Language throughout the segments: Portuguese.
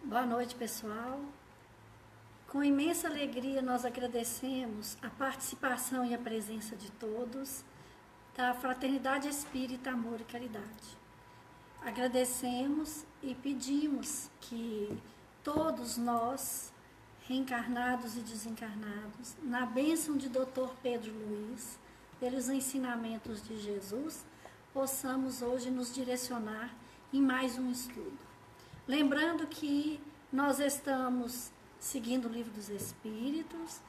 Boa noite, pessoal. Com imensa alegria, nós agradecemos a participação e a presença de todos da Fraternidade Espírita Amor e Caridade. Agradecemos e pedimos que todos nós, reencarnados e desencarnados, na bênção de Dr. Pedro Luiz, pelos ensinamentos de Jesus, possamos hoje nos direcionar em mais um estudo. Lembrando que nós estamos seguindo o Livro dos Espíritos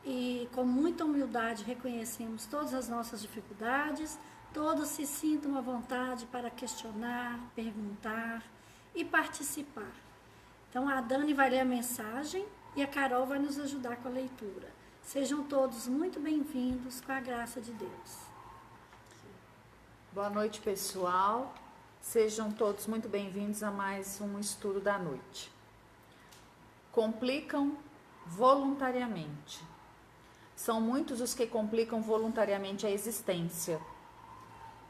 e com muita humildade reconhecemos todas as nossas dificuldades, todos se sintam à vontade para questionar, perguntar e participar. Então a Dani vai ler a mensagem e a Carol vai nos ajudar com a leitura. Sejam todos muito bem-vindos com a graça de Deus. Boa noite, pessoal. Sejam todos muito bem-vindos a mais um estudo da noite. Complicam voluntariamente. São muitos os que complicam voluntariamente a existência.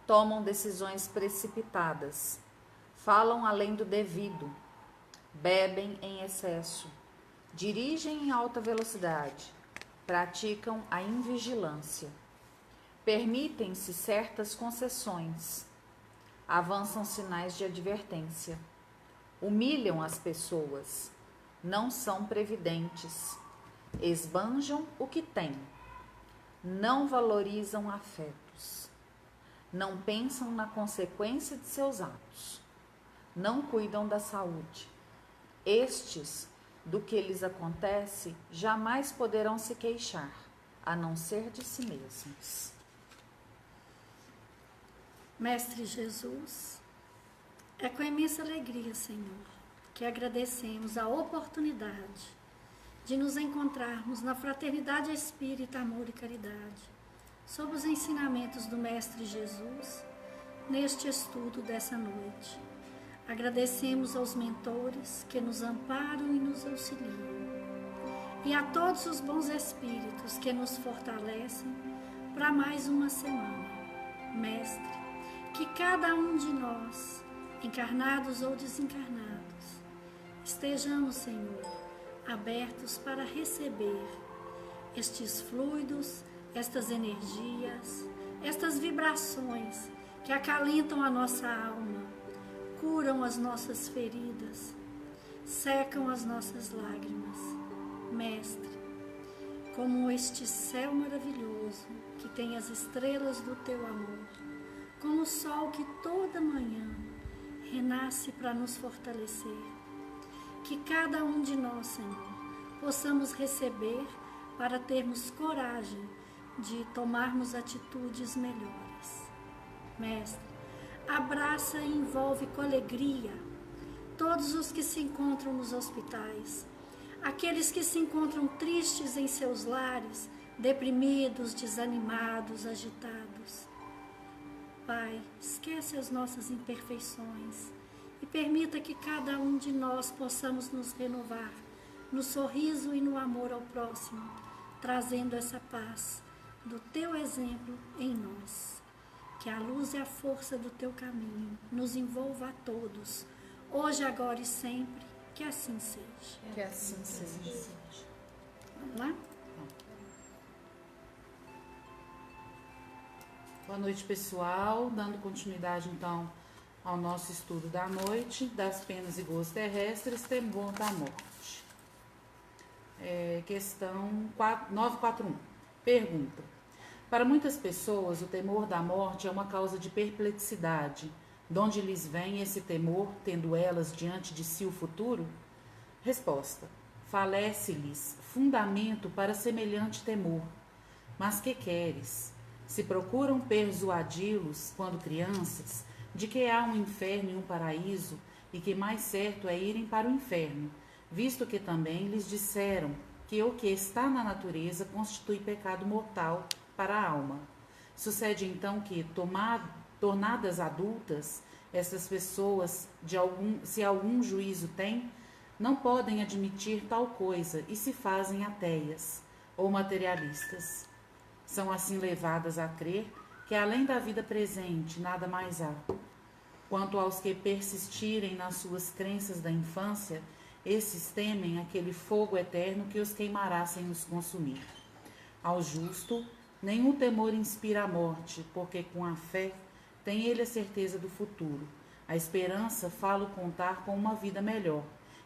Tomam decisões precipitadas. Falam além do devido. Bebem em excesso. Dirigem em alta velocidade. Praticam a invigilância. Permitem-se certas concessões. Avançam sinais de advertência. Humilham as pessoas. Não são previdentes. Esbanjam o que têm. Não valorizam afetos. Não pensam na consequência de seus atos. Não cuidam da saúde. Estes, do que lhes acontece, jamais poderão se queixar, a não ser de si mesmos. Mestre Jesus, é com imensa alegria, Senhor, que agradecemos a oportunidade de nos encontrarmos na Fraternidade Espírita Amor e Caridade, sob os ensinamentos do Mestre Jesus, neste estudo dessa noite. Agradecemos aos mentores que nos amparam e nos auxiliam, e a todos os bons espíritos que nos fortalecem para mais uma semana. Mestre, que cada um de nós, encarnados ou desencarnados, estejamos, Senhor, abertos para receber estes fluidos, estas energias, estas vibrações que acalentam a nossa alma, curam as nossas feridas, secam as nossas lágrimas. Mestre, como este céu maravilhoso que tem as estrelas do teu amor, como o sol que toda manhã renasce para nos fortalecer, que cada um de nós, Senhor, possamos receber para termos coragem de tomarmos atitudes melhores. Mestre, abraça e envolve com alegria todos os que se encontram nos hospitais, aqueles que se encontram tristes em seus lares, deprimidos, desanimados, agitados. Pai, esquece as nossas imperfeições e permita que cada um de nós possamos nos renovar no sorriso e no amor ao próximo, trazendo essa paz do teu exemplo em nós. Que a luz e a força do teu caminho nos envolva a todos, hoje, agora e sempre, que assim seja. Que assim seja. Vamos lá? Boa noite, pessoal. Dando continuidade, então, ao nosso estudo da noite, das penas e goas terrestres, temor da morte. Questão 941. Pergunta. Para muitas pessoas, o temor da morte é uma causa de perplexidade. De onde lhes vem esse temor, tendo elas diante de si o futuro? Resposta. Falece-lhes fundamento para semelhante temor. Mas que queres? Se procuram persuadi-los, quando crianças, de que há um inferno e um paraíso, e que mais certo é irem para o inferno, visto que também lhes disseram que o que está na natureza constitui pecado mortal para a alma. Sucede então que, tornadas adultas, essas pessoas, se algum juízo têm, não podem admitir tal coisa e se fazem ateias ou materialistas. São assim levadas a crer que além da vida presente nada mais há. Quanto aos que persistirem nas suas crenças da infância, Esses temem aquele fogo eterno que os queimará sem os consumir. Ao justo, nenhum temor inspira a morte, porque com a fé tem ele a certeza do futuro. A esperança fala-o contar com uma vida melhor,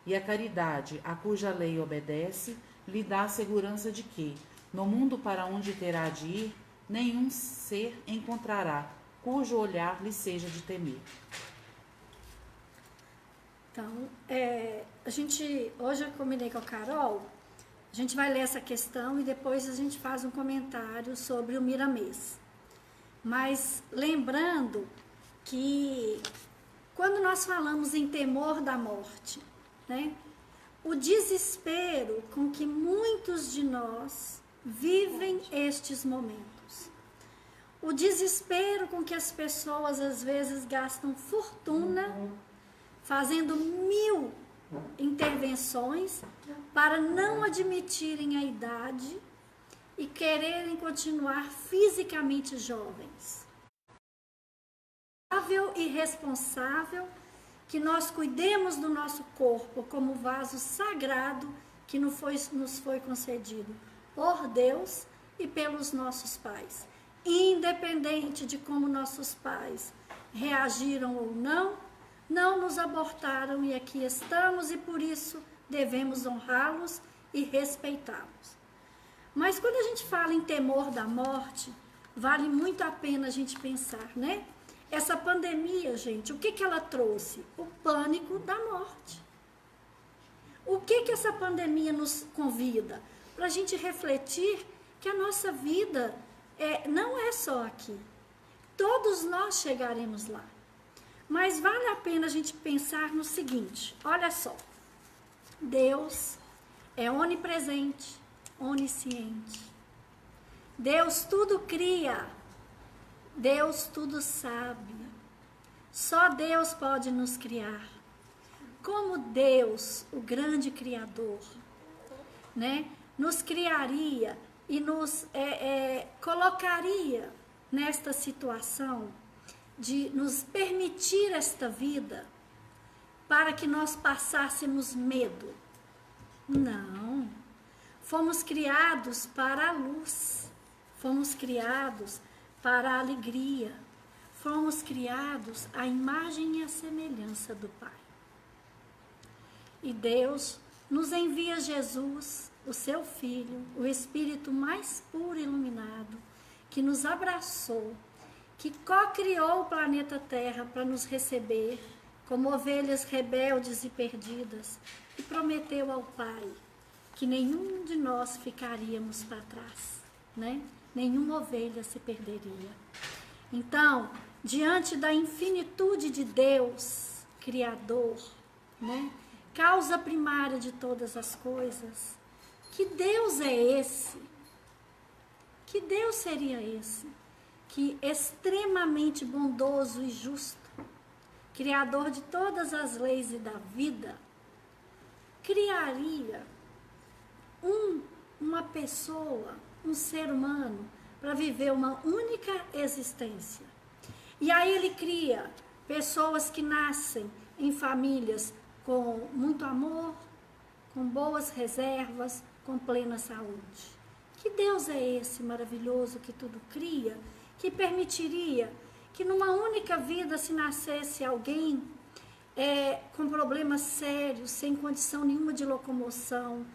e a caridade, a cuja lei obedece, lhe dá a segurança de que, no mundo para onde terá de ir, nenhum ser encontrará, cujo olhar lhe seja de temer. Então, hoje eu combinei com a Carol, a gente vai ler essa questão e depois a gente faz um comentário sobre o Miramês. Mas lembrando que quando nós falamos em temor da morte, né, o desespero com que muitos de nós vivem estes momentos, o desespero com que as pessoas às vezes gastam fortuna fazendo 1000 intervenções para não admitirem a idade e quererem continuar fisicamente jovens. E responsável que nós cuidemos do nosso corpo como vaso sagrado que nos foi concedido por Deus e pelos nossos pais. Independente de como nossos pais reagiram ou não nos abortaram e aqui estamos e por isso devemos honrá-los e respeitá-los. Mas quando a gente fala em temor da morte, vale muito a pena a gente pensar, né? Essa pandemia, gente, o que ela trouxe? O pânico da morte. O que essa pandemia nos convida? Para a gente refletir que a nossa vida não é só aqui. Todos nós chegaremos lá. Mas vale a pena a gente pensar no seguinte, olha só. Deus é onipresente, onisciente. Deus tudo cria. Deus tudo sabe. Só Deus pode nos criar. Como Deus, o grande Criador, né, nos criaria e nos colocaria nesta situação de nos permitir esta vida para que nós passássemos medo? Não. Fomos criados para a luz. Fomos criados para a alegria. Fomos criados à imagem e à semelhança do Pai. E Deus nos envia Jesus, o seu Filho, o Espírito mais puro e iluminado, que nos abraçou, que co-criou o planeta Terra para nos receber como ovelhas rebeldes e perdidas, e prometeu ao Pai que nenhum de nós ficaríamos para trás, né? Nenhuma ovelha se perderia. Então, diante da infinitude de Deus, Criador, né? Causa primária de todas as coisas, que Deus é esse? Que Deus seria esse? Que extremamente bondoso e justo, Criador de todas as leis e da vida, criaria uma pessoa, um ser humano, para viver uma única existência. E aí ele cria pessoas que nascem em famílias com muito amor, com boas reservas, com plena saúde. Que Deus é esse maravilhoso que tudo cria, que permitiria que numa única vida se nascesse alguém com problemas sérios, sem condição nenhuma de locomoção,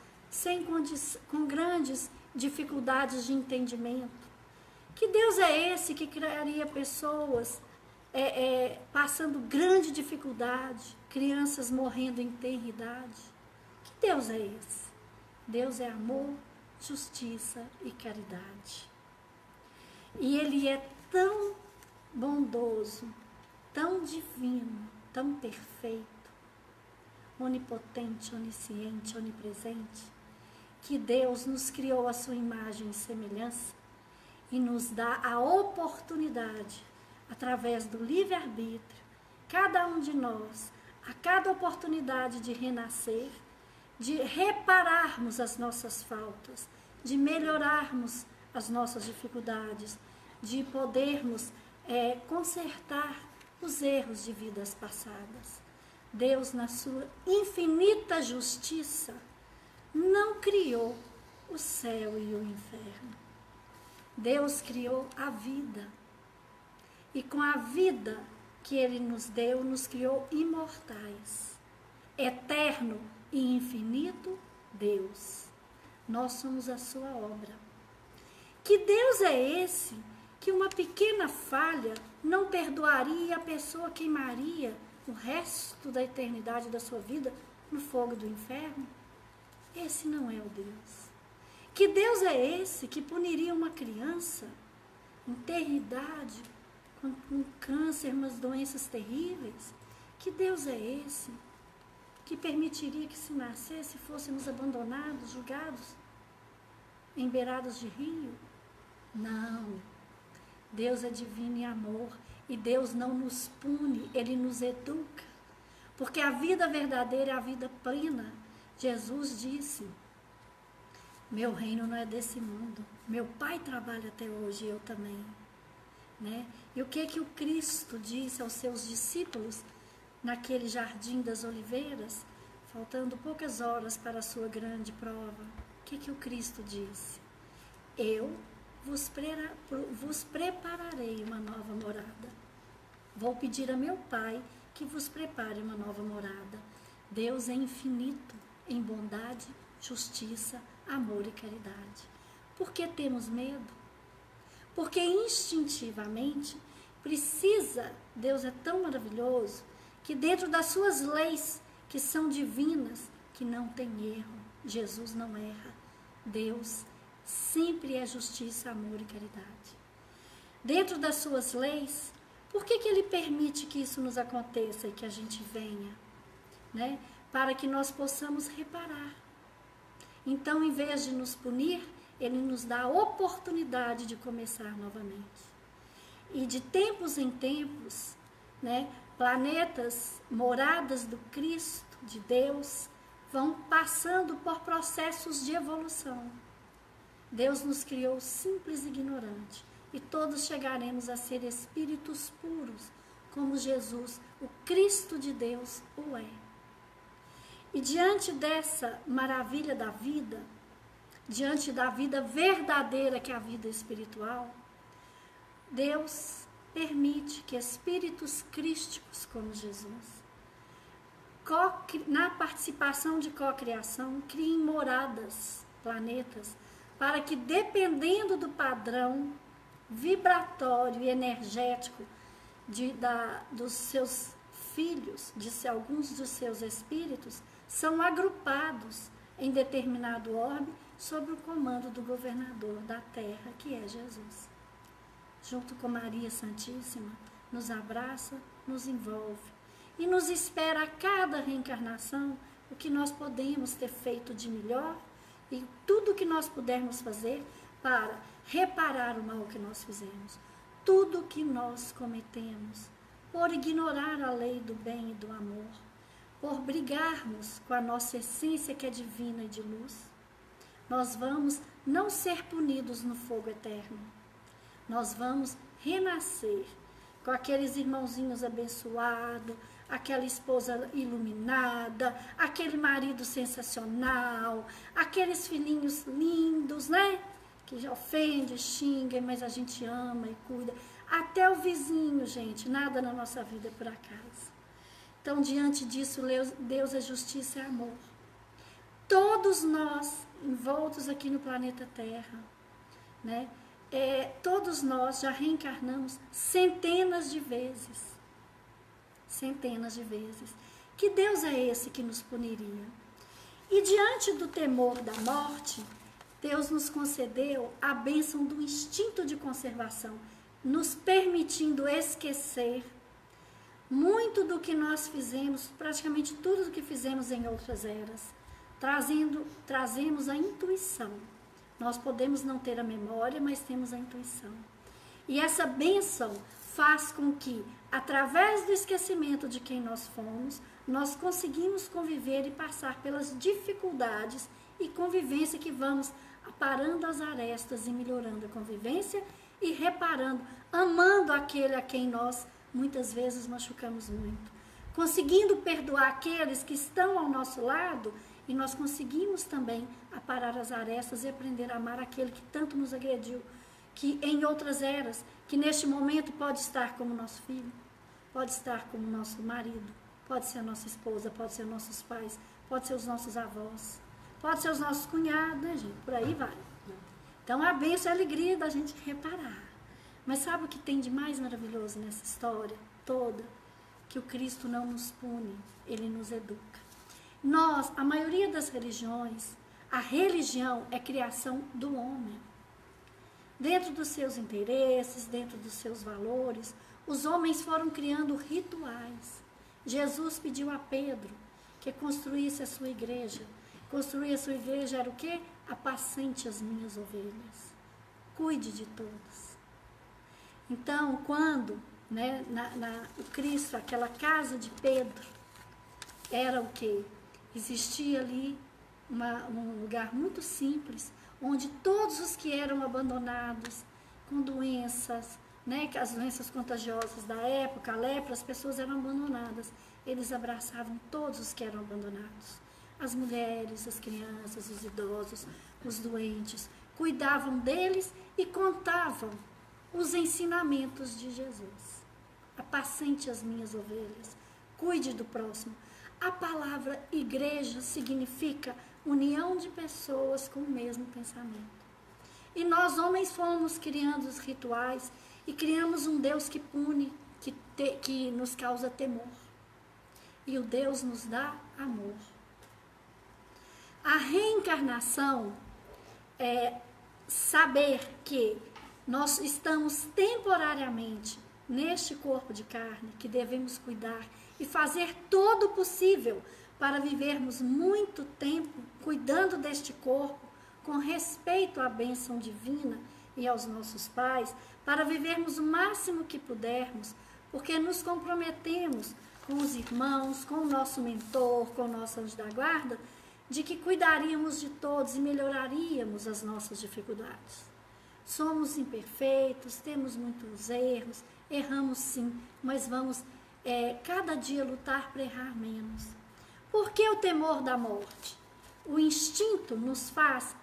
com grandes dificuldades de entendimento? Que Deus é esse que criaria pessoas passando grande dificuldade, crianças morrendo em tenra idade? Que Deus é esse? Deus é amor, justiça e caridade. E Ele é tão bondoso, tão divino, tão perfeito, onipotente, onisciente, onipresente, que Deus nos criou à sua imagem e semelhança e nos dá a oportunidade, através do livre-arbítrio, cada um de nós, a cada oportunidade de renascer, de repararmos as nossas faltas, de melhorarmos as nossas dificuldades, de podermos consertar os erros de vidas passadas. Deus, na sua infinita justiça, não criou o céu e o inferno. Deus criou a vida. E com a vida que Ele nos deu, nos criou imortais. Eterno e infinito Deus. Nós somos a sua obra. Que Deus é esse que uma pequena falha não perdoaria e a pessoa queimaria o resto da eternidade da sua vida no fogo do inferno? Esse não é o Deus. Que Deus é esse que puniria uma criança em eternidade, com câncer, umas doenças terríveis? Que Deus é esse que permitiria que se nascesse fôssemos abandonados, julgados, em beiradas de rio? Não. Deus é divino e amor, e Deus não nos pune, Ele nos educa, porque a vida verdadeira é a vida plena. Jesus disse: meu reino não é desse mundo, meu Pai trabalha até hoje e eu também, né? E o que o Cristo disse aos seus discípulos naquele jardim das oliveiras, faltando poucas horas para a sua grande prova? O que o Cristo disse? Eu vos prepararei uma nova morada. Vou pedir a meu Pai que vos prepare uma nova morada. Deus é infinito em bondade, justiça, amor e caridade. Por que temos medo? Porque instintivamente Deus é tão maravilhoso que dentro das suas leis, que são divinas, que não tem erro, Jesus não erra. Deus sempre é justiça, amor e caridade. Dentro das suas leis, por que Ele permite que isso nos aconteça e que a gente venha? Né? Para que nós possamos reparar. Então, em vez de nos punir, Ele nos dá a oportunidade de começar novamente. E de tempos em tempos, né, planetas, moradas do Cristo, de Deus, vão passando por processos de evolução. Deus nos criou simples e ignorante, e todos chegaremos a ser espíritos puros, como Jesus, o Cristo de Deus, o é. E diante dessa maravilha da vida, diante da vida verdadeira que é a vida espiritual, Deus permite que espíritos crísticos como Jesus, na participação de cocriação, criem moradas, planetas, para que, dependendo do padrão vibratório e energético dos seus filhos, de alguns dos seus espíritos, são agrupados em determinado orbe sob o comando do governador da terra, que é Jesus. Junto com Maria Santíssima, nos abraça, nos envolve e nos espera a cada reencarnação o que nós podemos ter feito de melhor e tudo o que nós pudermos fazer para reparar o mal que nós fizemos, tudo o que nós cometemos, por ignorar a lei do bem e do amor, por brigarmos com a nossa essência que é divina e de luz, nós vamos não ser punidos no fogo eterno. Nós vamos renascer com aqueles irmãozinhos abençoados, aquela esposa iluminada, aquele marido sensacional, aqueles filhinhos lindos, né? Que já ofende, xinga, mas a gente ama e cuida. Até o vizinho, gente, nada na nossa vida é por acaso. Então, diante disso, Deus é justiça e amor. Todos nós, envoltos aqui no planeta Terra, né? Todos nós já reencarnamos centenas de vezes. Centenas de vezes. Que Deus é esse que nos puniria? E diante do temor da morte, Deus nos concedeu a bênção do instinto de conservação, nos permitindo esquecer muito do que nós fizemos, praticamente tudo do que fizemos em outras eras. Trazemos a intuição. Nós podemos não ter a memória, mas temos a intuição. E essa bênção faz com que, através do esquecimento de quem nós fomos, nós conseguimos conviver e passar pelas dificuldades e convivência que vamos aparando as arestas e melhorando a convivência e reparando, amando aquele a quem nós muitas vezes machucamos muito. conseguindo perdoar aqueles que estão ao nosso lado, e nós conseguimos também aparar as arestas e aprender a amar aquele que tanto nos agrediu, que em outras eras, que neste momento pode estar como nosso filho, pode estar como nosso marido, pode ser a nossa esposa, pode ser nossos pais, pode ser os nossos avós, pode ser os nossos cunhados, né, gente? Por aí vai. Então, a bênção e a alegria da gente reparar. Mas sabe o que tem de mais maravilhoso nessa história toda? Que o Cristo não nos pune, Ele nos educa. Nós, a maioria das religiões, a religião é criação do homem. Dentro dos seus interesses, dentro dos seus valores, os homens foram criando rituais. Jesus pediu a Pedro que construísse a sua igreja. Construir a sua igreja era o quê? Apacente as minhas ovelhas. Cuide de todas. Então, quando o Cristo, aquela casa de Pedro, era o quê? Existia ali um lugar muito simples, onde todos os que eram abandonados, com doenças, as doenças contagiosas da época, a lepra, as pessoas eram abandonadas. Eles abraçavam todos os que eram abandonados. As mulheres, as crianças, os idosos, os doentes, cuidavam deles e contavam os ensinamentos de Jesus. Apacente as minhas ovelhas, cuide do próximo. A palavra igreja significa união de pessoas com o mesmo pensamento. E nós, homens, fomos criando os rituais e criamos um Deus que pune, que nos causa temor. E o Deus nos dá amor. A reencarnação é saber que nós estamos temporariamente neste corpo de carne, que devemos cuidar e fazer todo o possível para vivermos muito tempo cuidando deste corpo, com respeito à bênção divina e aos nossos pais, para vivermos o máximo que pudermos, porque nos comprometemos com os irmãos, com o nosso mentor, com o nosso anjo da guarda, de que cuidaríamos de todos e melhoraríamos as nossas dificuldades. Somos imperfeitos, temos muitos erros, erramos sim, mas vamos cada dia lutar para errar menos. Por que o temor da morte? O instinto nos faz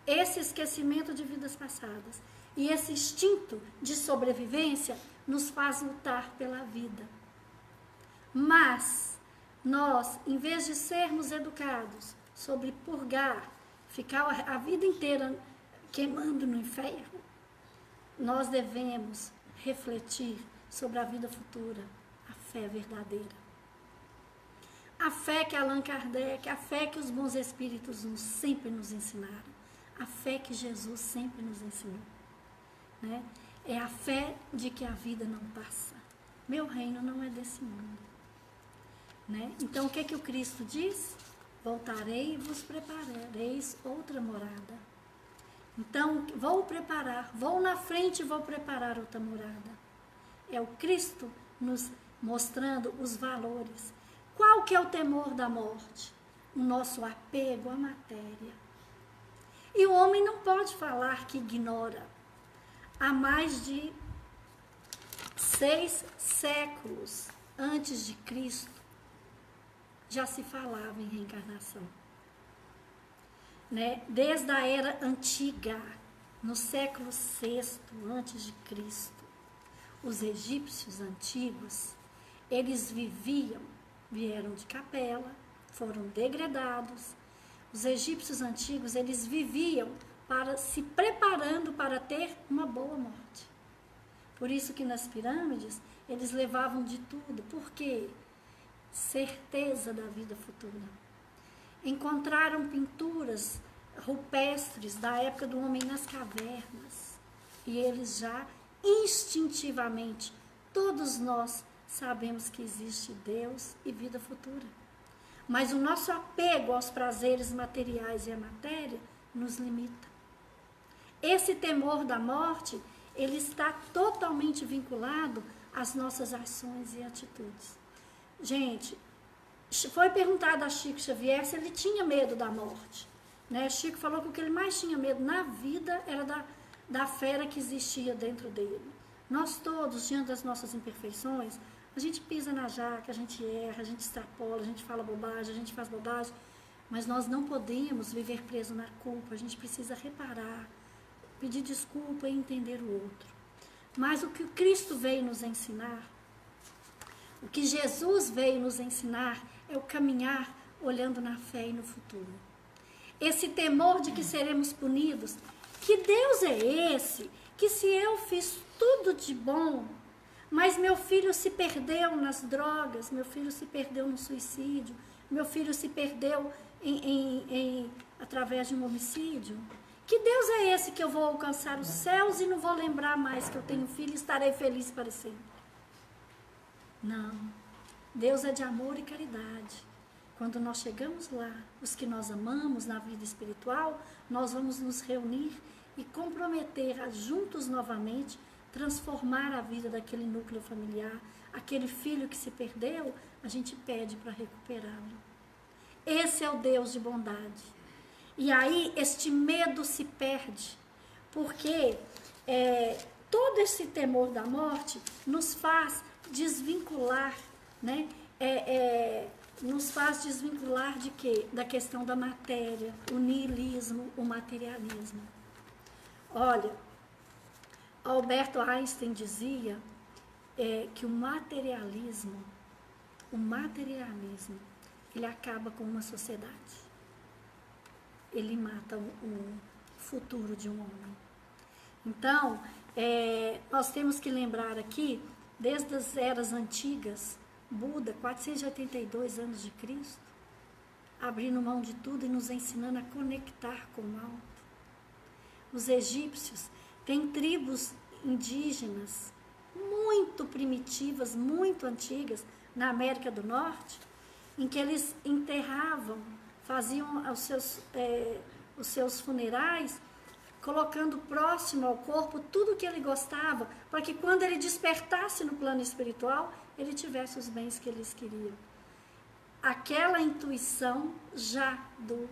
esse esquecimento de vidas passadas. E esse instinto de sobrevivência nos faz lutar pela vida. Mas nós, em vez de sermos educados sobre purgar, ficar a vida inteira queimando no inferno, nós devemos refletir sobre a vida futura, a fé verdadeira. A fé que Allan Kardec, a fé que os bons espíritos sempre nos ensinaram, a fé que Jesus sempre nos ensinou. Né? É a fé de que a vida não passa. Meu reino não é desse mundo. Né? Então, o que o Cristo diz? Voltarei e vos preparareis outra morada. Então, vou na frente e vou preparar outra morada. É o Cristo nos mostrando os valores. Qual que é o temor da morte? O nosso apego à matéria. E o homem não pode falar que ignora. Há mais de 6 séculos antes de Cristo, já se falava em reencarnação. Né? Desde a era antiga, no século VI antes de Cristo, os egípcios antigos, eles vieram de capela, foram degradados. Os egípcios antigos, eles viviam se preparando para ter uma boa morte. Por isso que nas pirâmides, eles levavam de tudo. Por quê? Certeza da vida futura. Encontraram pinturas rupestres da época do homem nas cavernas. E eles já instintivamente, todos nós sabemos que existe Deus e vida futura. Mas o nosso apego aos prazeres materiais e à matéria nos limita. Esse temor da morte, ele está totalmente vinculado às nossas ações e atitudes. Gente, foi perguntado a Chico Xavier se ele tinha medo da morte. Né? Chico falou que o que ele mais tinha medo na vida era da fera que existia dentro dele. Nós todos, diante das nossas imperfeições, A gente pisa na jaca, a gente erra, a gente extrapola, a gente fala bobagem, a gente faz bobagem, mas nós não podemos viver preso na culpa. A gente precisa reparar, pedir desculpa e entender o outro. Mas o que o Cristo veio nos ensinar, o que Jesus veio nos ensinar é o caminhar olhando na fé e no futuro. Esse temor de que seremos punidos, que Deus é esse, que se eu fiz tudo de bom, mas meu filho se perdeu nas drogas, meu filho se perdeu no suicídio, meu filho se perdeu através de um homicídio. Que Deus é esse que eu vou alcançar os céus e não vou lembrar mais que eu tenho filho e estarei feliz para sempre? Não. Deus é de amor e caridade. Quando nós chegamos lá, os que nós amamos na vida espiritual, nós vamos nos reunir e comprometer a juntos novamente transformar a vida daquele núcleo familiar, aquele filho que se perdeu, a gente pede para recuperá-lo. Esse é o Deus de bondade. E aí este medo se perde, porque todo esse temor da morte nos faz desvincular, né? Nos faz desvincular de quê? Da questão da matéria, o niilismo, o materialismo. Olha, Albert Einstein dizia que o materialismo, ele acaba com uma sociedade. Ele mata o futuro de um homem. Então, nós temos que lembrar aqui, desde as eras antigas, Buda, 482 anos de Cristo, abrindo mão de tudo e nos ensinando a conectar com o alto. Os egípcios têm tribos indígenas muito primitivas, muito antigas, na América do Norte, em que eles enterravam, faziam os seus funerais, colocando próximo ao corpo tudo que ele gostava, para que quando ele despertasse no plano espiritual, ele tivesse os bens que eles queriam. Aquela intuição já do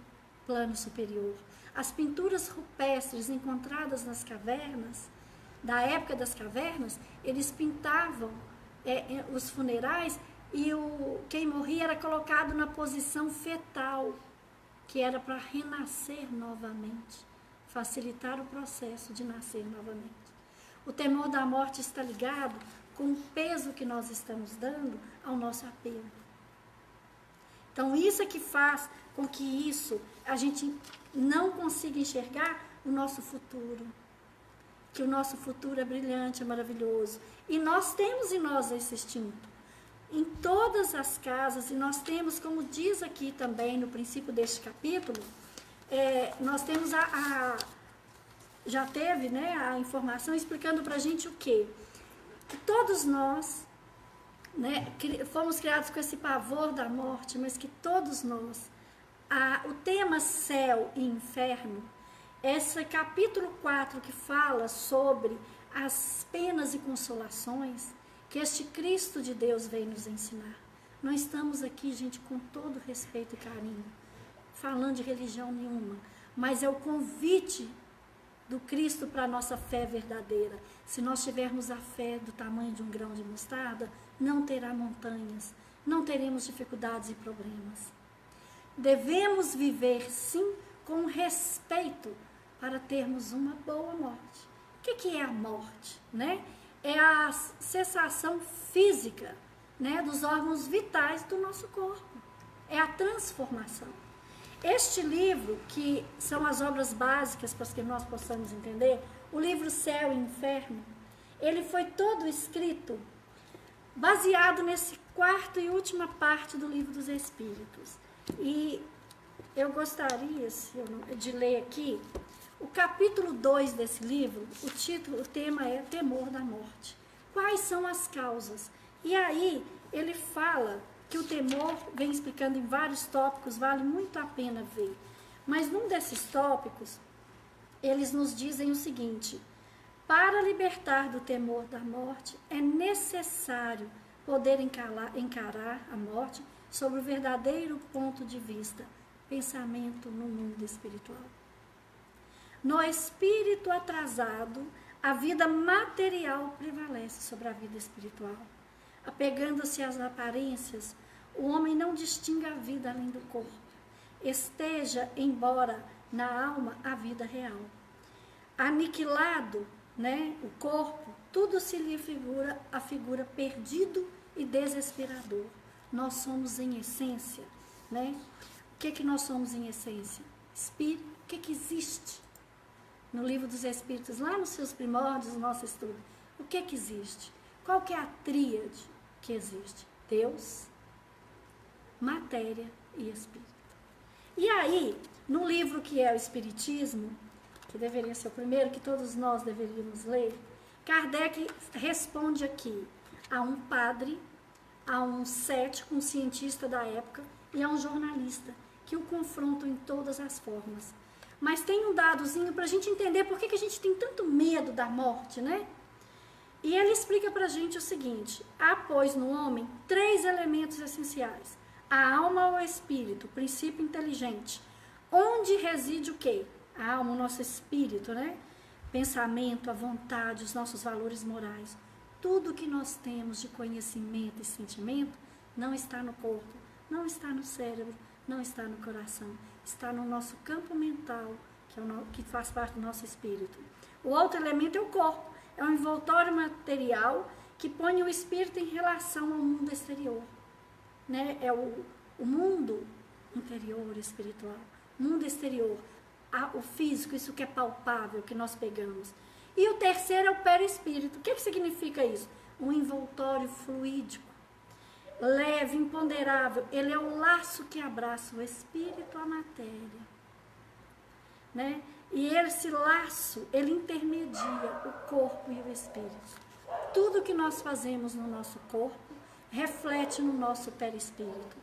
plano superior. As pinturas rupestres encontradas nas cavernas, da época das cavernas, eles pintavam os funerais e quem morria era colocado na posição fetal, que era para renascer novamente, facilitar o processo de nascer novamente. O temor da morte está ligado com o peso que nós estamos dando ao nosso apego. Então, isso é que faz com que a gente não consiga enxergar o nosso futuro. Que o nosso futuro é brilhante, é maravilhoso. E nós temos em nós esse instinto. Em todas as casas, e nós temos, como diz aqui também no princípio deste capítulo, nós temos já teve, né, a informação explicando para a gente o quê? Que todos nós, né, fomos criados com esse pavor da morte, mas que todos nós, o tema céu e inferno, esse capítulo 4 que fala sobre as penas e consolações, que este Cristo de Deus veio nos ensinar. Nós estamos aqui, gente, com todo respeito e carinho, falando de religião nenhuma, mas é o convite do Cristo para a nossa fé verdadeira. Se nós tivermos a fé do tamanho de um grão de mostarda, não terá montanhas, não teremos dificuldades e problemas. Devemos viver, sim, com respeito para termos uma boa morte. O que é a morte, né? É a cessação física, né, dos órgãos vitais do nosso corpo. É a transformação. Este livro, que são as obras básicas para que nós possamos entender, o livro Céu e Inferno, ele foi todo escrito baseado nesse quarto e última parte do Livro dos Espíritos. E eu gostaria de ler aqui o capítulo 2 desse livro. O tema é Temor da Morte. Quais são as causas? E aí ele fala que o temor vem explicando em vários tópicos, vale muito a pena ver. Mas num desses tópicos, eles nos dizem o seguinte: para libertar do temor da morte, é necessário poder encarar a morte sobre o verdadeiro ponto de vista, pensamento no mundo espiritual. No espírito atrasado, a vida material prevalece sobre a vida espiritual. apegando-se às aparências, o homem não distingue a vida além do corpo. Esteja, embora na alma, a vida real. Aniquilado, né, o corpo, tudo se lhe figura a figura perdido e desesperador. Nós somos em essência, né? O que nós somos em essência? Espírito. O que existe? No livro dos Espíritos, lá nos seus primórdios, no nosso estudo, o que existe? Qual que é a tríade que existe? Deus, matéria e espírito. E aí, no livro que é o Espiritismo, que deveria ser o primeiro que todos nós deveríamos ler, Kardec responde aqui a um padre, a um cético, um cientista da época e a um jornalista, que o confrontam em todas as formas. Mas tem um dadozinho para a gente entender por que a gente tem tanto medo da morte, né? E ele explica para a gente o seguinte: há, pois, no homem 3 elementos essenciais. A alma ou espírito, o princípio inteligente. Onde reside o quê? A alma, o nosso espírito, né? Pensamento, a vontade, os nossos valores morais. Tudo que nós temos de conhecimento e sentimento não está no corpo, não está no cérebro, não está no coração. Está no nosso campo mental, que faz parte do nosso espírito. O outro elemento é o corpo. É um envoltório material que põe o espírito em relação ao mundo exterior. Né? É o mundo interior espiritual, mundo exterior, o físico, isso que é palpável, que nós pegamos. E o terceiro é o perispírito. O que significa isso? Um envoltório fluídico, leve, imponderável. Ele é o laço que abraça o espírito à matéria. Né? E esse laço, ele intermedia o corpo e o espírito. Tudo que nós fazemos no nosso corpo reflete no nosso perispírito.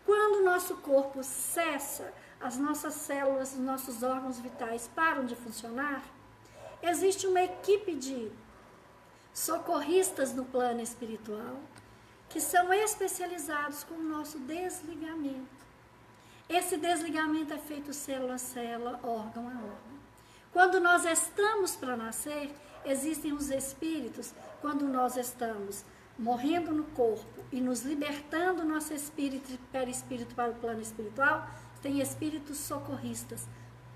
Quando o nosso corpo cessa, as nossas células, os nossos órgãos vitais param de funcionar, existe uma equipe de socorristas no plano espiritual que são especializados com o nosso desligamento. Esse desligamento é feito célula a célula, órgão a órgão. Quando nós estamos para nascer, existem os espíritos. Quando nós estamos morrendo no corpo e nos libertando nosso espírito e perispírito para o plano espiritual, tem espíritos socorristas.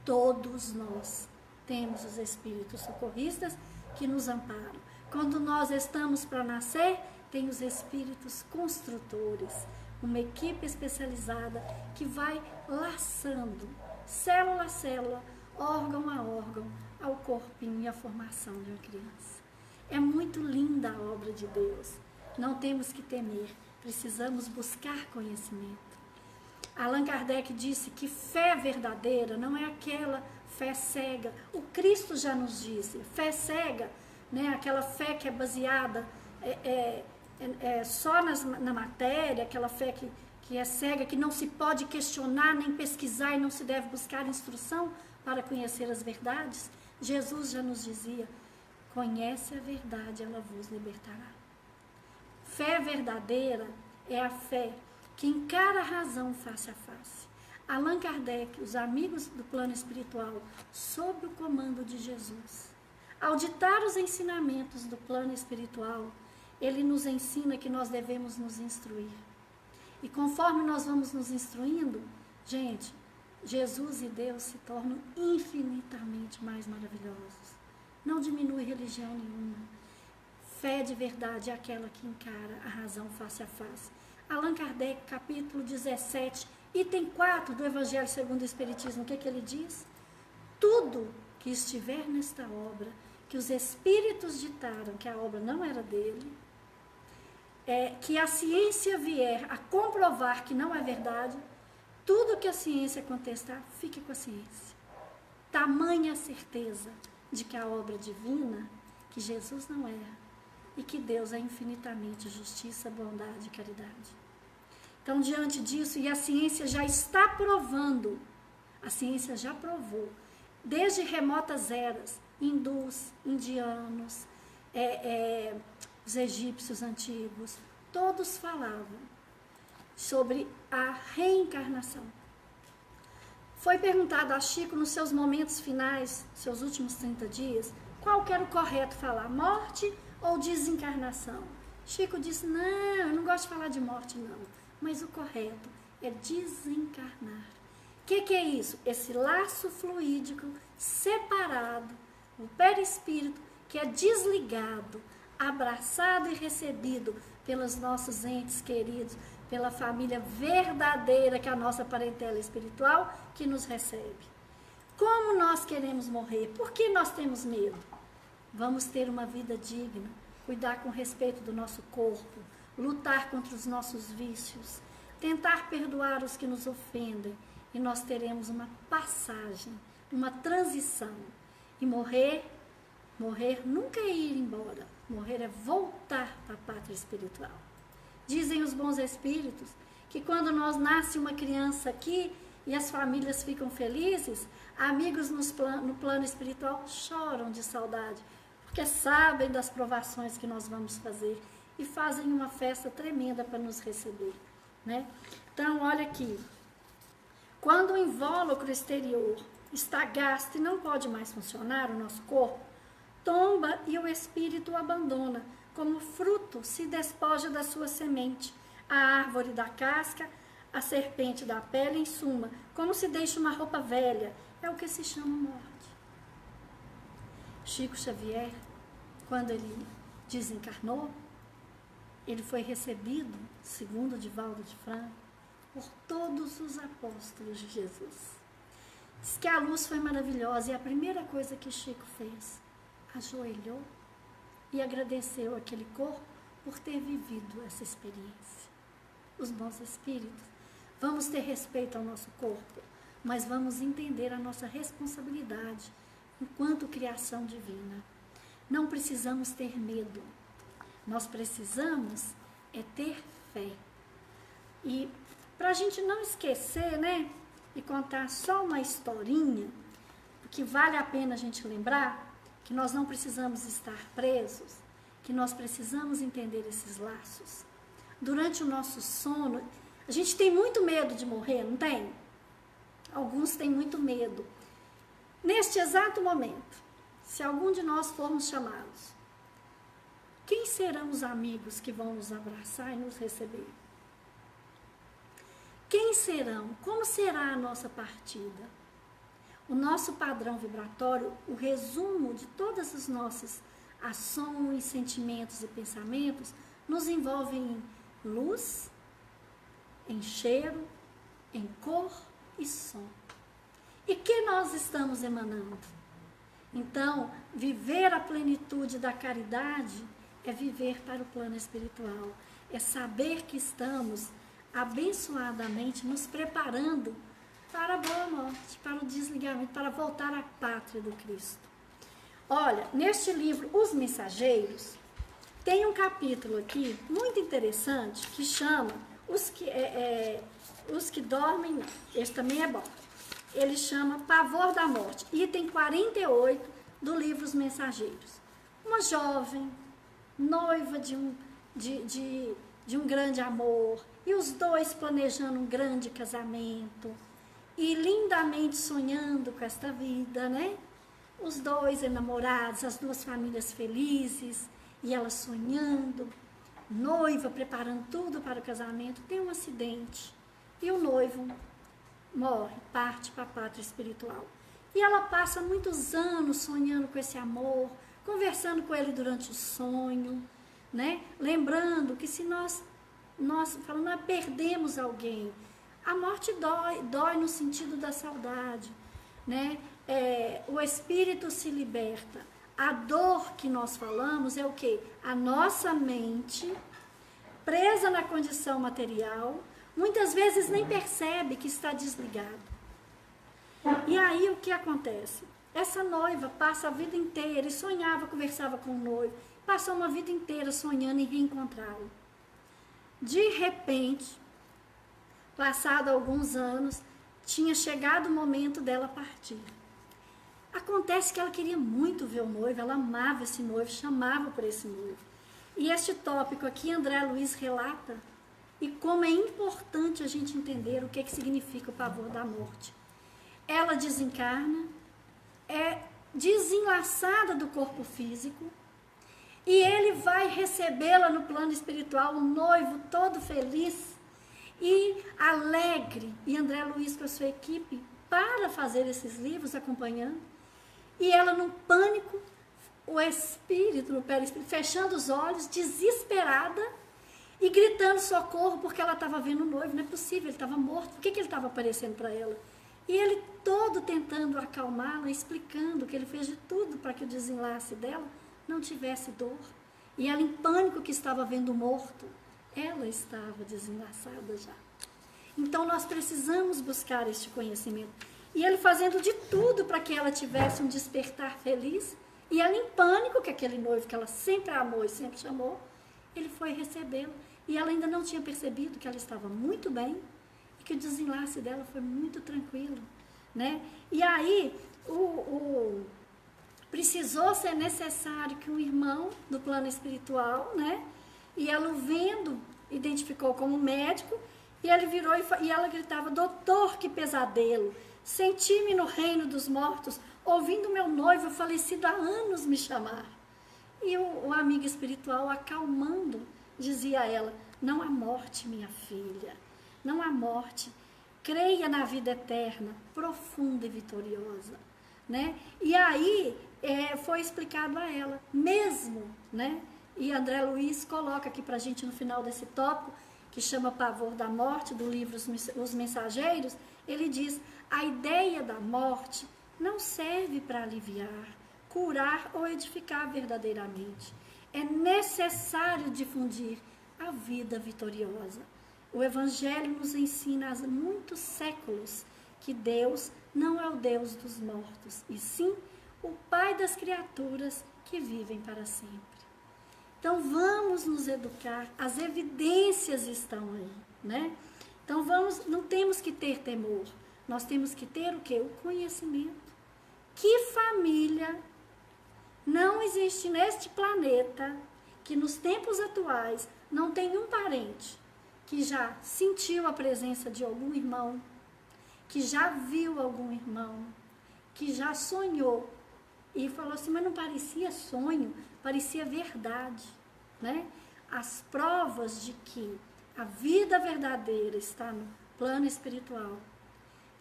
Todos nós temos os espíritos socorristas que nos amparam. Quando nós estamos para nascer, tem os espíritos construtores, uma equipe especializada que vai laçando, célula a célula, órgão a órgão, ao corpinho e à formação de uma criança. É muito linda a obra de Deus. Não temos que temer, precisamos buscar conhecimento. Allan Kardec disse que fé verdadeira não é aquela fé cega. O Cristo já nos disse, fé cega, né? Aquela fé que é baseada só na matéria, aquela fé que é cega, que não se pode questionar nem pesquisar e não se deve buscar instrução para conhecer as verdades. Jesus já nos dizia, conhece a verdade, ela vos libertará. Fé verdadeira é a fé que encara a razão face a face. Allan Kardec, os amigos do plano espiritual, sob o comando de Jesus, ao ditar os ensinamentos do plano espiritual, ele nos ensina que nós devemos nos instruir. E conforme nós vamos nos instruindo, gente, Jesus e Deus se tornam infinitamente mais maravilhosos. Não diminui religião nenhuma. Fé de verdade é aquela que encara a razão face a face. Allan Kardec, capítulo 17, item 4 do Evangelho segundo o Espiritismo, o que ele diz? Tudo que estiver nesta obra, que os Espíritos ditaram que a obra não era dele, que a ciência vier a comprovar que não é verdade, tudo que a ciência contestar, fique com a ciência. Tamanha certeza de que a obra divina, que Jesus não erra, e que Deus é infinitamente justiça, bondade e caridade. Então, diante disso, e a ciência já está provando, a ciência já provou, desde remotas eras, hindus, indianos, os egípcios antigos, todos falavam sobre a reencarnação. Foi perguntado a Chico, nos seus momentos finais, seus últimos 30 dias, qual que era o correto falar, morte ou desencarnação? Chico disse, não, eu não gosto de falar de morte, não. Mas o correto é desencarnar. O que é isso? Esse laço fluídico separado, o perispírito que é desligado, abraçado e recebido pelos nossos entes queridos, pela família verdadeira, que é a nossa parentela espiritual, que nos recebe. Como nós queremos morrer? Por que nós temos medo? Vamos ter uma vida digna, cuidar com respeito do nosso corpo, lutar contra os nossos vícios, tentar perdoar os que nos ofendem, e nós teremos uma passagem, uma transição. E morrer nunca é ir embora, morrer é voltar para a pátria espiritual. Dizem os bons espíritos que quando nós nasce uma criança aqui e as famílias ficam felizes, amigos no plano espiritual choram de saudade, porque sabem das provações que nós vamos fazer e fazem uma festa tremenda para nos receber, né? Então, olha aqui, quando o invólucro exterior está gasto e não pode mais funcionar, o nosso corpo tomba e o espírito o abandona, como fruto se despoja da sua semente, a árvore da casca, a serpente da pele, em suma, como se deixa uma roupa velha, é o que se chama morte. Chico Xavier, quando ele desencarnou, ele foi recebido, segundo Divaldo de Franco, por todos os apóstolos de Jesus. Diz que a luz foi maravilhosa e a primeira coisa que Chico fez, ajoelhou e agradeceu aquele corpo por ter vivido essa experiência. Os bons espíritos, vamos ter respeito ao nosso corpo, mas vamos entender a nossa responsabilidade enquanto criação divina. Não precisamos ter medo, nós precisamos é ter fé. E para a gente não esquecer, né, e contar só uma historinha, que vale a pena a gente lembrar, que nós não precisamos estar presos, que nós precisamos entender esses laços. Durante o nosso sono, a gente tem muito medo de morrer, não tem? Alguns têm muito medo. Neste exato momento, se algum de nós formos chamados, quem serão os amigos que vão nos abraçar e nos receber? Quem serão? Como será a nossa partida? O nosso padrão vibratório, o resumo de todas as nossas ações, sentimentos e pensamentos, nos envolve em luz, em cheiro, em cor e som. E que nós estamos emanando? Então, viver a plenitude da caridade é viver para o plano espiritual, é saber que estamos abençoadamente nos preparando para a boa morte, para o desligamento, para voltar à pátria do Cristo. Olha, neste livro, Os Mensageiros, tem um capítulo aqui muito interessante que chama Os que Dormem Não. Esse também é bom. Ele chama Pavor da Morte, item 48 do livro Os Mensageiros. Uma jovem, noiva de um grande amor, e os dois planejando um grande casamento, e lindamente sonhando com esta vida, né? Os dois enamorados, as duas famílias felizes, e ela sonhando, noiva, preparando tudo para o casamento, tem um acidente, e o noivo morre, parte para a pátria espiritual. E ela passa muitos anos sonhando com esse amor, conversando com ele durante o sonho, né? Lembrando que se nós perdemos alguém, a morte dói no sentido da saudade, né? O espírito se liberta. A dor que nós falamos é o quê? A nossa mente, presa na condição material, muitas vezes nem percebe que está desligado. E aí o que acontece? Essa noiva passa a vida inteira e sonhava, conversava com o noivo, passou uma vida inteira sonhando em reencontrá-lo. De repente, passado alguns anos, tinha chegado o momento dela partir. Acontece que ela queria muito ver o noivo, ela amava esse noivo, chamava por esse noivo. E este tópico aqui, André Luiz relata, e como é importante a gente entender o que significa o pavor da morte. Ela desencarna, é desenlaçada do corpo físico, E ele vai recebê-la no plano espiritual, o noivo todo feliz e alegre. E André Luiz com a sua equipe para fazer esses livros, acompanhando. E ela num pânico, o espírito, no perispírito, fechando os olhos, desesperada e gritando socorro, porque ela estava vendo o noivo. Não é possível, ele estava morto. Por que ele estava aparecendo para ela? E ele todo tentando acalmá-la, explicando que ele fez de tudo para que o desenlace dela não tivesse dor. E ela em pânico que estava vendo o morto, ela estava desenlaçada já. Então nós precisamos buscar este conhecimento. E ele fazendo de tudo para que ela tivesse um despertar feliz, e ela em pânico, que aquele noivo que ela sempre amou e sempre chamou, ele foi recebê-la. E ela ainda não tinha percebido que ela estava muito bem e que o desenlace dela foi muito tranquilo, né? E aí, precisou ser necessário que um irmão do plano espiritual, né? E ela o vendo, identificou como médico, e ele virou e ela gritava: doutor, que pesadelo! Senti-me no reino dos mortos, ouvindo meu noivo falecido há anos me chamar. E o amigo espiritual, acalmando, dizia a ela: não há morte, minha filha, não há morte. Creia na vida eterna, profunda e vitoriosa. Né? E aí foi explicado a ela, mesmo, né? E André Luiz coloca aqui para a gente no final desse tópico, que chama Pavor da Morte, do livro Os Mensageiros, ele diz: a ideia da morte não serve para aliviar, curar ou edificar verdadeiramente. É necessário difundir a vida vitoriosa. O Evangelho nos ensina há muitos séculos que Deus não é o Deus dos mortos, e sim o Pai das criaturas que vivem para sempre. Então vamos nos educar, as evidências estão aí, né? Então não temos que ter temor, nós temos que ter o quê? O conhecimento. Que família não existe neste planeta que nos tempos atuais não tem um parente que já sentiu a presença de algum irmão, que já viu algum irmão, que já sonhou e falou assim, mas não parecia sonho, parecia verdade, né? As provas de que a vida verdadeira está no plano espiritual,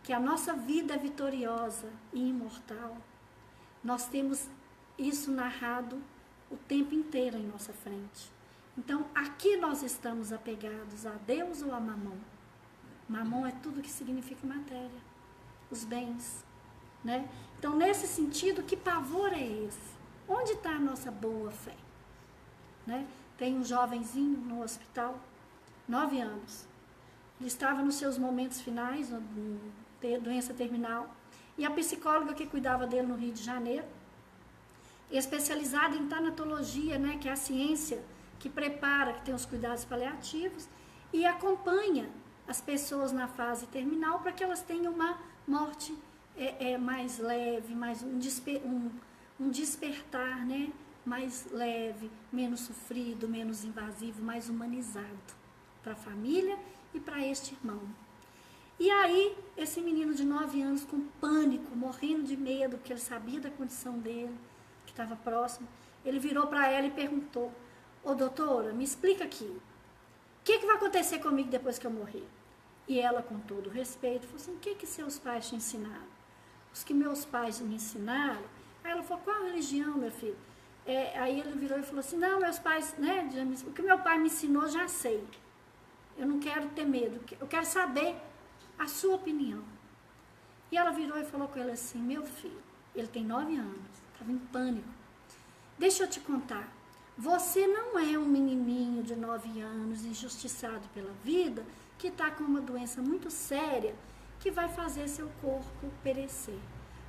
que a nossa vida é vitoriosa e imortal, nós temos isso narrado o tempo inteiro em nossa frente. Então, aqui nós estamos apegados a Deus ou a Mamon? Mamon é tudo que significa matéria, os bens, né? Então, nesse sentido, que pavor é esse? Onde está a nossa boa fé? Né? Tem um jovenzinho no hospital, 9 anos. Ele estava nos seus momentos finais, doença terminal, e a psicóloga que cuidava dele no Rio de Janeiro, especializada em tanatologia, né, que é a ciência que prepara, que tem os cuidados paliativos, e acompanha as pessoas na fase terminal para que elas tenham uma morte mais leve, mais um despertar, né, mais leve, menos sofrido, menos invasivo, mais humanizado para a família e para este irmão. E aí, esse menino de 9 anos com pânico, morrendo de medo, porque ele sabia da condição dele, que estava próximo, ele virou para ela e perguntou: ô doutora, me explica aqui, o que vai acontecer comigo depois que eu morrer? E ela, com todo respeito, falou assim: o que seus pais te ensinaram? Os que meus pais me ensinaram. Aí ela falou: qual religião, meu filho? Aí ele virou e falou assim: não, meus pais, né, o que meu pai me ensinou já sei. Eu não quero ter medo, eu quero saber a sua opinião. E ela virou e falou com ele assim: meu filho, ele tem 9 anos, estava em pânico. Deixa eu te contar, você não é um menininho de 9 anos, injustiçado pela vida, que está com uma doença muito séria, que vai fazer seu corpo perecer.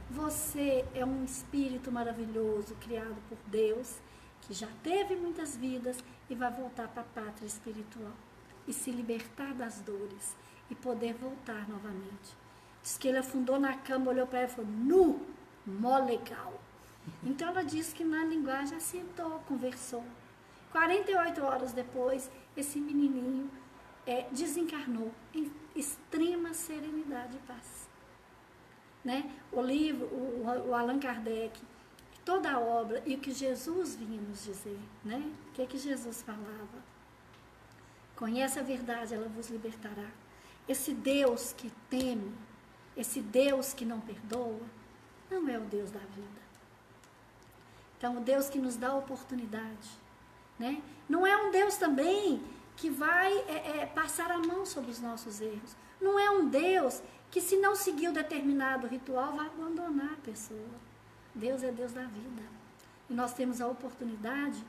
Você é um espírito maravilhoso, criado por Deus, que já teve muitas vidas e vai voltar para a pátria espiritual e se libertar das dores e poder voltar novamente. Diz que ele afundou na cama, olhou para ela e falou: nu, mó legal. Então ela disse que na linguagem sentou, conversou. 48 horas depois, esse menininho desencarnou em extrema serenidade e paz. Né? O livro, o Allan Kardec toda a obra e o que Jesus vinha nos dizer, né? O que Jesus falava? Conhece a verdade, ela vos libertará. Esse Deus que teme, esse Deus que não perdoa, não é o Deus da vida. Então, o Deus que nos dá oportunidade, né? Não é um Deus também que vai passar a mão sobre os nossos erros. Não é um Deus que, se não seguiu determinado ritual, vai abandonar a pessoa. Deus é Deus da vida. E nós temos a oportunidade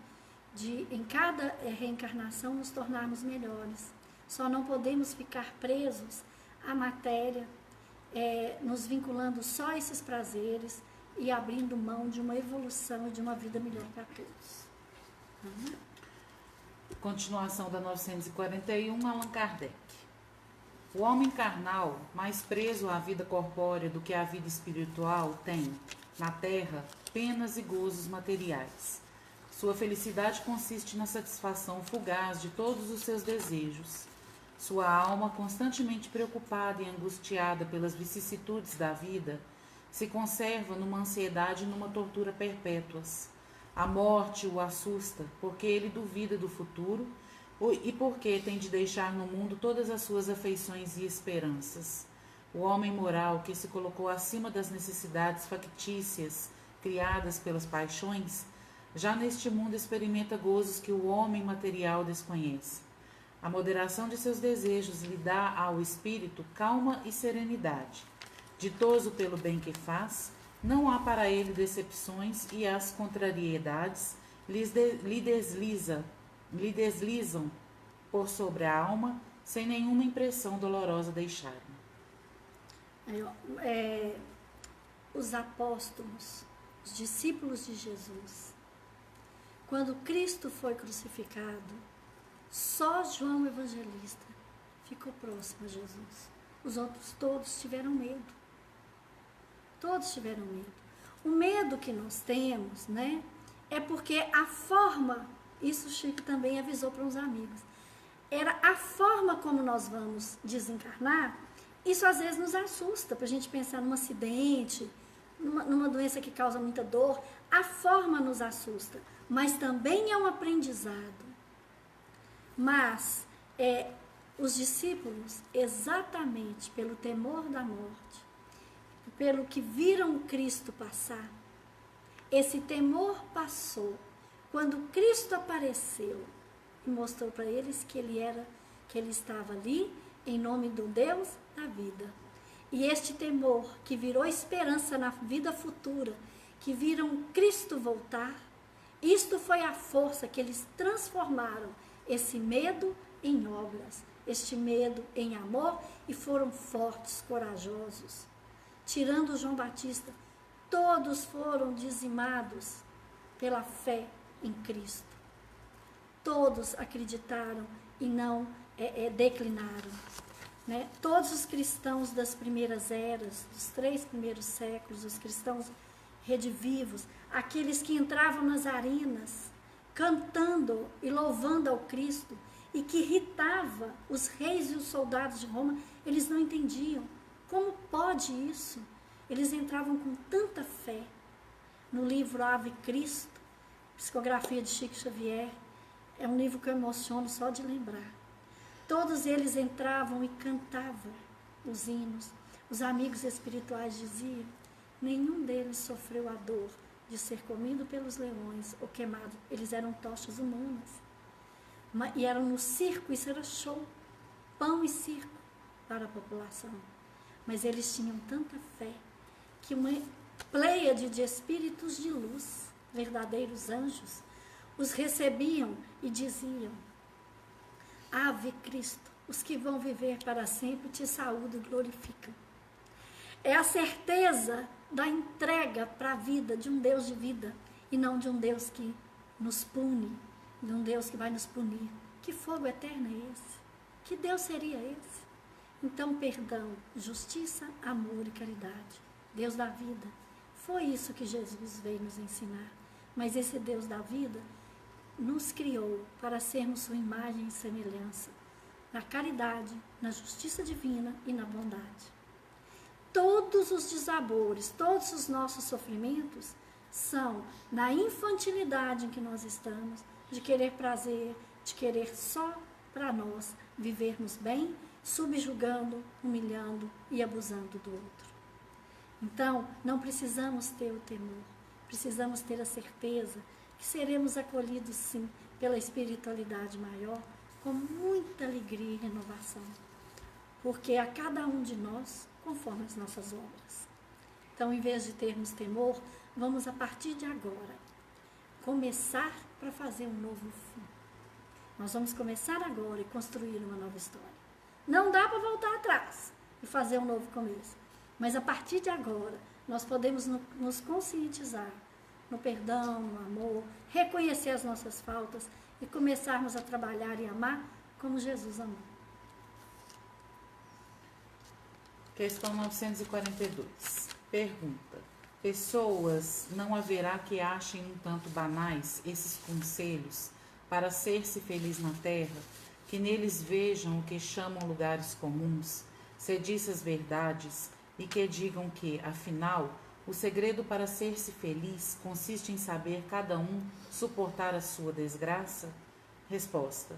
de, em cada reencarnação, nos tornarmos melhores. Só não podemos ficar presos à matéria, nos vinculando só a esses prazeres e abrindo mão de uma evolução e de uma vida melhor para todos. Continuação da 941, Allan Kardec. O homem carnal, mais preso à vida corpórea do que à vida espiritual, tem, na terra, penas e gozos materiais. Sua felicidade consiste na satisfação fugaz de todos os seus desejos. Sua alma, constantemente preocupada e angustiada pelas vicissitudes da vida, se conserva numa ansiedade e numa tortura perpétuas. A morte o assusta, porque ele duvida do futuro e porque tem de deixar no mundo todas as suas afeições e esperanças. O homem moral, que se colocou acima das necessidades factícias criadas pelas paixões, já neste mundo experimenta gozos que o homem material desconhece. A moderação de seus desejos lhe dá ao espírito calma e serenidade. Ditoso pelo bem que faz, não há para ele decepções e as contrariedades lhe deslizam por sobre a alma sem nenhuma impressão dolorosa deixar. Os apóstolos, os discípulos de Jesus, quando Cristo foi crucificado, só João Evangelista ficou próximo a Jesus. Os outros todos tiveram medo. Todos tiveram medo. O medo que nós temos, né, é porque a forma, isso o Chico também avisou para uns amigos, era a forma como nós vamos desencarnar. Isso às vezes nos assusta, para a gente pensar num acidente, numa doença que causa muita dor. A forma nos assusta, mas também é um aprendizado. Mas os discípulos, exatamente pelo temor da morte, pelo que viram Cristo passar, esse temor passou quando Cristo apareceu e mostrou para eles que ele estava ali em nome do Deus da vida. E este temor que virou esperança na vida futura, que viram Cristo voltar, isto foi a força que eles transformaram esse medo em obras, este medo em amor, e foram fortes, corajosos. Tirando João Batista, todos foram dizimados pela fé em Cristo. Todos acreditaram e não declinaram. Né? Todos os cristãos das primeiras eras, dos 3 primeiros séculos, os cristãos redivivos, aqueles que entravam nas arenas, cantando e louvando ao Cristo, e que irritava os reis e os soldados de Roma, eles não entendiam. Como pode isso? Eles entravam com tanta fé. No livro Ave Cristo, psicografia de Chico Xavier, é um livro que eu emociono só de lembrar. Todos eles entravam e cantavam os hinos. Os amigos espirituais diziam, nenhum deles sofreu a dor de ser comido pelos leões ou queimado. Eles eram tochas humanas. E eram no circo, isso era show, pão e circo para a população. Mas eles tinham tanta fé que uma pleiade de espíritos de luz, verdadeiros anjos, os recebiam e diziam, Ave Cristo, os que vão viver para sempre te saúdam e glorificam. É a certeza da entrega para a vida de um Deus de vida e não de um Deus que nos pune, de um Deus que vai nos punir. Que fogo eterno é esse? Que Deus seria esse? Então, perdão, justiça, amor e caridade. Deus da vida. Foi isso que Jesus veio nos ensinar. Mas esse Deus da vida nos criou para sermos sua imagem e semelhança, na caridade, na justiça divina e na bondade. Todos os desabores, todos os nossos sofrimentos são na infantilidade em que nós estamos, de querer prazer, de querer só para nós vivermos bem, subjugando, humilhando e abusando do outro. Então, não precisamos ter o temor, precisamos ter a certeza que seremos acolhidos, sim, pela espiritualidade maior, com muita alegria e renovação, porque a cada um de nós, conforme as nossas obras. Então, em vez de termos temor, vamos, a partir de agora, começar para fazer um novo fim. Nós vamos começar agora e construir uma nova história. Não dá para voltar atrás e fazer um novo começo. Mas a partir de agora, nós podemos nos conscientizar no perdão, no amor, reconhecer as nossas faltas e começarmos a trabalhar e amar como Jesus amou. Questão 942. Pergunta: pessoas não haverá que achem um tanto banais esses conselhos para ser-se feliz na terra, que neles vejam o que chamam lugares comuns, sediças verdades, e que digam que, afinal, o segredo para ser-se feliz consiste em saber cada um suportar a sua desgraça? Resposta: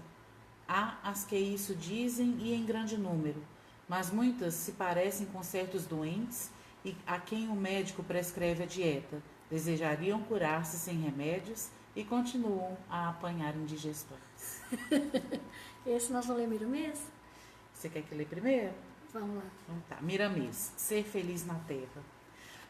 há as que isso dizem e em grande número, mas muitas se parecem com certos doentes e a quem o médico prescreve a dieta, desejariam curar-se sem remédios e continuam a apanhar indigestões. Esse nós vamos ler Miramês? Você quer que lê primeiro? Vamos lá. Então tá. Miramês, ser feliz na terra.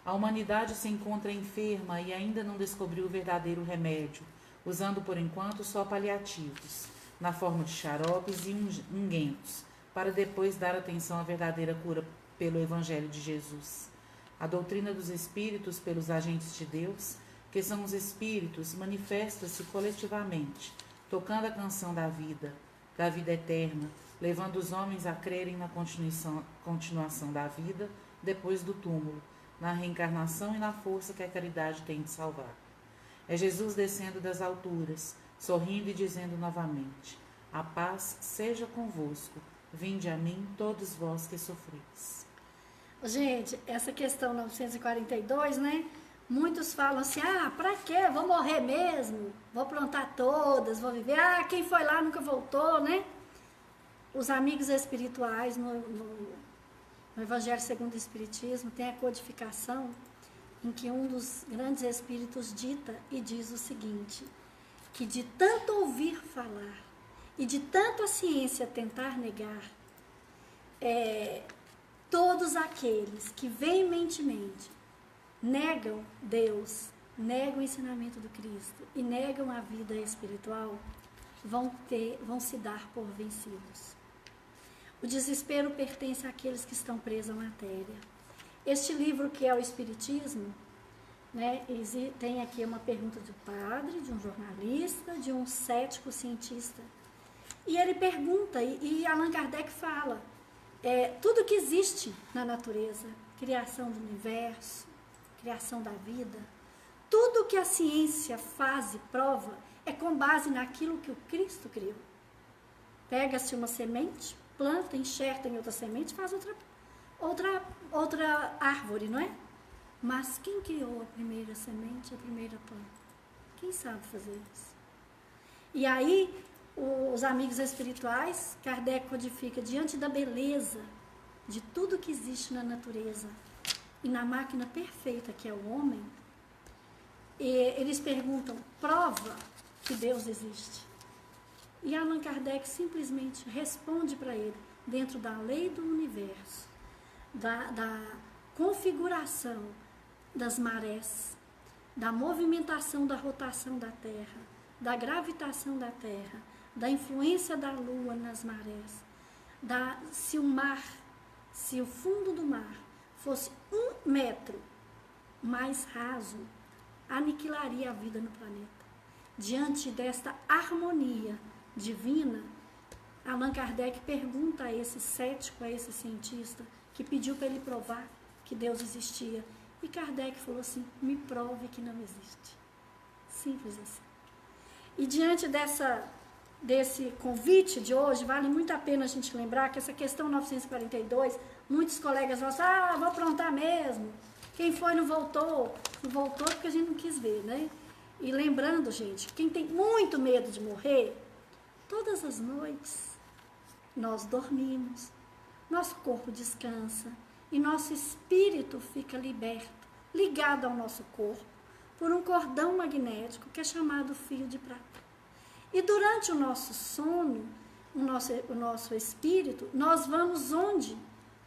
A humanidade se encontra enferma e ainda não descobriu o verdadeiro remédio, usando por enquanto só paliativos, na forma de xaropes e unguentos, para depois dar atenção à verdadeira cura pelo Evangelho de Jesus. A doutrina dos espíritos pelos agentes de Deus, que são os espíritos, manifesta-se coletivamente, tocando a canção da vida eterna, levando os homens a crerem na continuação da vida depois do túmulo, na reencarnação e na força que a caridade tem de salvar. É Jesus descendo das alturas, sorrindo e dizendo novamente: a paz seja convosco, vinde a mim todos vós que sofreis. Gente, essa questão 942, né? Muitos falam assim, pra quê? Vou morrer mesmo, vou plantar todas, vou viver. Quem foi lá nunca voltou, né? Os amigos espirituais no Evangelho segundo o Espiritismo tem a codificação em que um dos grandes espíritos dita e diz o seguinte, que de tanto ouvir falar e de tanto a ciência tentar negar, todos aqueles que veementemente negam Deus, negam o ensinamento do Cristo e negam a vida espiritual, vão se dar por vencidos. O desespero pertence àqueles que estão presos à matéria. Este livro, que é o Espiritismo, né, tem aqui uma pergunta do padre, de um jornalista, de um cético cientista. E ele pergunta, e Allan Kardec fala, tudo que existe na natureza, criação do universo, criação da vida, tudo que a ciência faz e prova é com base naquilo que o Cristo criou. Pega-se uma semente, planta, enxerta em outra semente, faz outra árvore, não é? Mas quem criou a primeira semente, a primeira planta? Quem sabe fazer isso? E aí, os amigos espirituais, Kardec codifica diante da beleza de tudo que existe na natureza e na máquina perfeita que é o homem, e eles perguntam, prova que Deus existe. E Allan Kardec simplesmente responde para ele, dentro da lei do universo, da configuração das marés, da movimentação da rotação da Terra, da gravitação da Terra, da influência da Lua nas marés, se o fundo do mar fosse 1 metro mais raso, aniquilaria a vida no planeta. Diante desta harmonia divina, Allan Kardec pergunta a esse cético, a esse cientista, que pediu para ele provar que Deus existia. E Kardec falou assim, me prove que não existe. Simples assim. E diante desse convite de hoje, vale muito a pena a gente lembrar que essa questão 942, muitos colegas vão vou aprontar mesmo, Quem foi não voltou porque a gente não quis ver, né? E lembrando, gente, quem tem muito medo de morrer, todas as noites nós dormimos, nosso corpo descansa e nosso espírito fica liberto, ligado ao nosso corpo, por um cordão magnético que é chamado fio de prata. E durante o nosso sono, o nosso espírito, nós vamos onde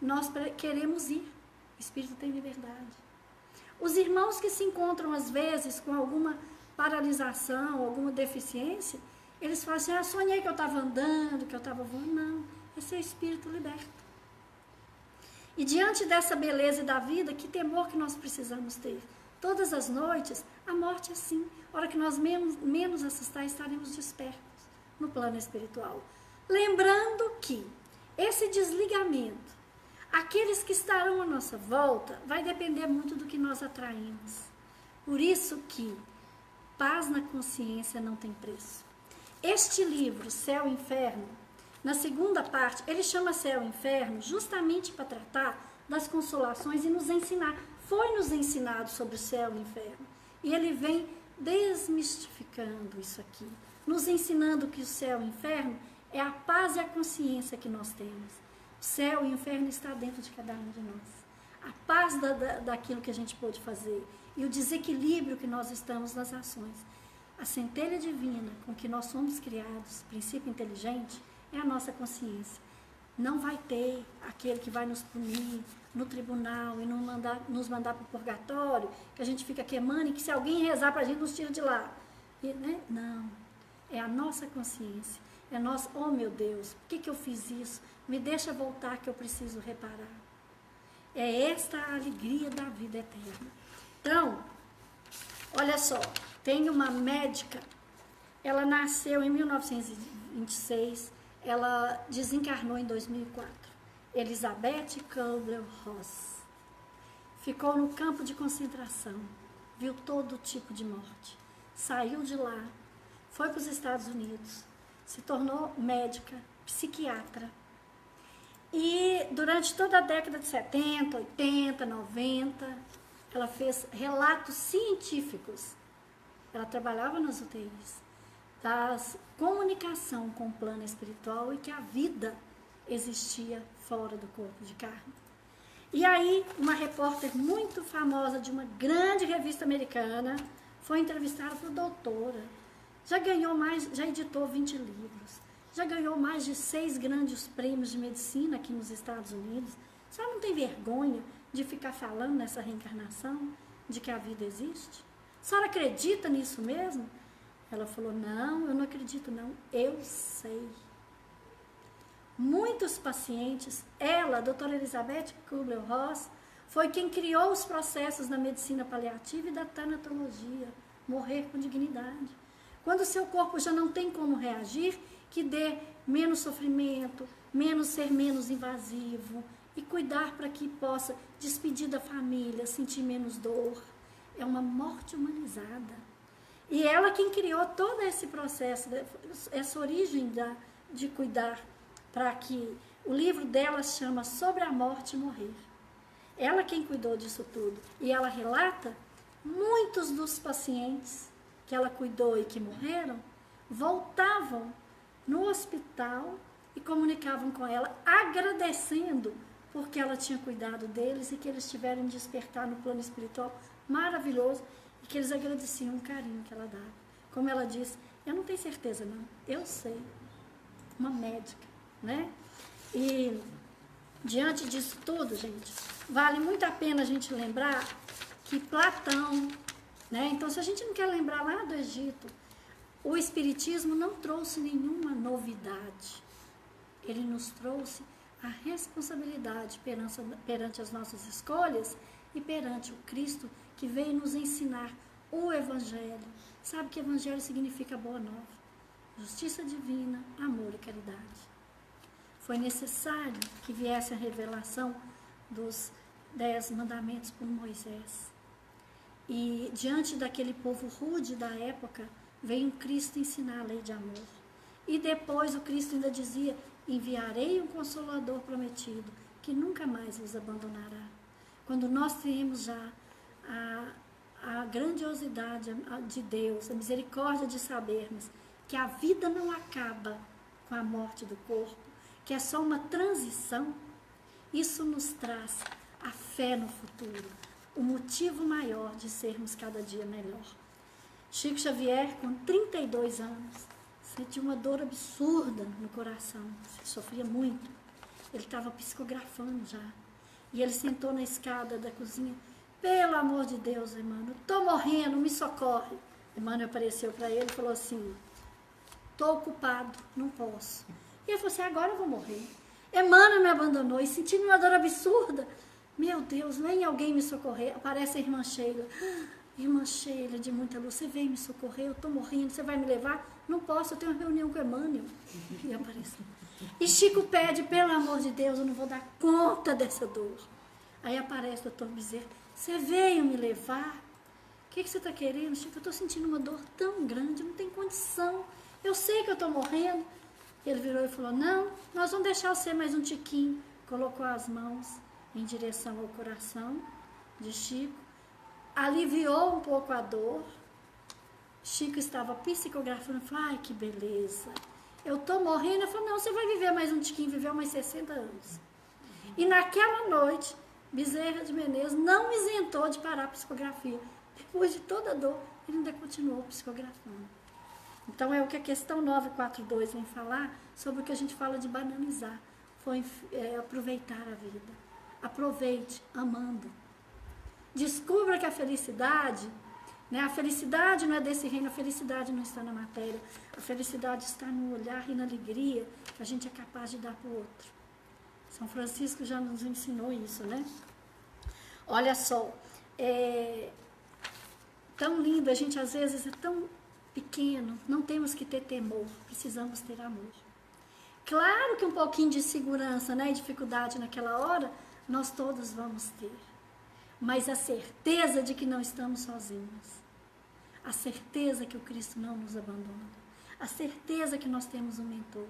nós queremos ir. O espírito tem liberdade. Os irmãos que se encontram, às vezes, com alguma paralisação, alguma deficiência, eles falam assim, sonhei que eu estava andando, que eu estava voando. Não, esse é o espírito liberto. E diante dessa beleza da vida, que temor que nós precisamos ter? Todas as noites, a morte é assim. A hora que nós menos assustar, estaremos despertos no plano espiritual. Lembrando que esse desligamento, aqueles que estarão à nossa volta, vai depender muito do que nós atraímos. Por isso que paz na consciência não tem preço. Este livro, Céu e Inferno, na segunda parte, ele chama Céu e Inferno justamente para tratar das consolações e nos ensinar. Foi nos ensinado sobre o céu e o inferno. E ele vem desmistificando isso aqui, nos ensinando que o céu e o inferno é a paz e a consciência que nós temos. O céu e o inferno está dentro de cada um de nós. A paz daquilo que a gente pôde fazer e o desequilíbrio que nós estamos nas ações. A centelha divina com que nós somos criados, princípio inteligente, é a nossa consciência. Não vai ter aquele que vai nos punir no tribunal e nos mandar para o purgatório, que a gente fica queimando e que se alguém rezar para a gente nos tira de lá. E, né? Não, é a nossa consciência. É nosso, oh meu Deus, por que eu fiz isso? Me deixa voltar que eu preciso reparar. É esta a alegria da vida eterna. Então, olha só, tem uma médica, ela nasceu em 1926, ela desencarnou em 2004. Elizabeth Kubler-Ross. Ficou no campo de concentração, viu todo tipo de morte. Saiu de lá, foi para os Estados Unidos, se tornou médica, psiquiatra. E durante toda a década de 70, 80, 90, ela fez relatos científicos. Ela trabalhava nas UTIs, da comunicação com o plano espiritual e que a vida existia fora do corpo de carne. E aí, uma repórter muito famosa de uma grande revista americana foi entrevistada por doutora. Já editou 20 livros, já ganhou mais de 6 grandes prêmios de medicina aqui nos Estados Unidos. A senhora não tem vergonha de ficar falando nessa reencarnação, de que a vida existe? A senhora acredita nisso mesmo? Ela falou, não, eu não acredito não, eu sei. Muitos pacientes, ela, a doutora Elizabeth Kubler-Ross, foi quem criou os processos da medicina paliativa e da tanatologia, morrer com dignidade. Quando o seu corpo já não tem como reagir, que dê menos sofrimento, ser menos invasivo e cuidar para que possa despedir da família, sentir menos dor. É uma morte humanizada. E ela quem criou todo esse processo, essa origem de cuidar, para que o livro dela chama Sobre a Morte e Morrer. Ela quem cuidou disso tudo. E ela relata, muitos dos pacientes que ela cuidou e que morreram, voltavam no hospital e comunicavam com ela, agradecendo porque ela tinha cuidado deles e que eles tiveram despertar no plano espiritual maravilhoso e que eles agradeciam o carinho que ela dava. Como ela disse, eu não tenho certeza não, eu sei, uma médica, né? E diante disso tudo, gente, vale muito a pena a gente lembrar que Platão, né? Então, se a gente não quer lembrar lá do Egito, o Espiritismo não trouxe nenhuma novidade. Ele nos trouxe a responsabilidade perante as nossas escolhas e perante o Cristo que veio nos ensinar o Evangelho. Sabe que Evangelho significa boa nova, justiça divina, amor e caridade. Foi necessário que viesse a revelação dos 10 mandamentos por Moisés. E diante daquele povo rude da época, veio um Cristo ensinar a lei de amor. E depois o Cristo ainda dizia, enviarei um Consolador prometido, que nunca mais os abandonará. Quando nós temos já a grandiosidade de Deus, a misericórdia de sabermos que a vida não acaba com a morte do corpo, que é só uma transição, isso nos traz a fé no futuro, o motivo maior de sermos cada dia melhor. Chico Xavier, com 32 anos, sentiu uma dor absurda no coração, sofria muito. Ele estava psicografando já. E ele sentou na escada da cozinha. Pelo amor de Deus, Emmanuel, estou morrendo, me socorre. Emmanuel apareceu para ele e falou assim, estou ocupado, não posso. E ele falou assim, agora eu vou morrer. Emmanuel me abandonou e sentindo uma dor absurda. Meu Deus, vem alguém me socorrer. Aparece a irmã Sheila. Irmã Sheila, de muita luz, você vem me socorrer, eu estou morrendo, você vai me levar? Não posso, eu tenho uma reunião com Emmanuel. E apareceu. E Chico pede, pelo amor de Deus, eu não vou dar conta dessa dor. Aí aparece o doutor Bezerra, você veio me levar? O que você está querendo, Chico? Eu estou sentindo uma dor tão grande, não tem condição. Eu sei que eu estou morrendo. Ele virou e falou, não, nós vamos deixar você mais um tiquinho. Colocou as mãos em direção ao coração de Chico. Aliviou um pouco a dor. Chico estava psicografando, falou, ai que beleza, eu estou morrendo. Eu falei, não, você vai viver mais um tiquinho, viveu mais 60 anos. E naquela noite, Bezerra de Menezes não isentou de parar a psicografia. Depois de toda a dor, ele ainda continuou psicografando. Então é o que a questão 942 vem falar, sobre o que a gente fala de banalizar, foi aproveitar a vida. Aproveite, amando. Descubra que a felicidade não é desse reino, a felicidade não está na matéria, a felicidade está no olhar e na alegria que a gente é capaz de dar para o outro. São Francisco já nos ensinou isso, né? Olha só, tão lindo, a gente às vezes é tão pequeno, não temos que ter temor, precisamos ter amor. Claro que um pouquinho de insegurança, né, e dificuldade naquela hora, nós todos vamos ter. Mas a certeza de que não estamos sozinhos, a certeza que o Cristo não nos abandona, a certeza que nós temos um mentor.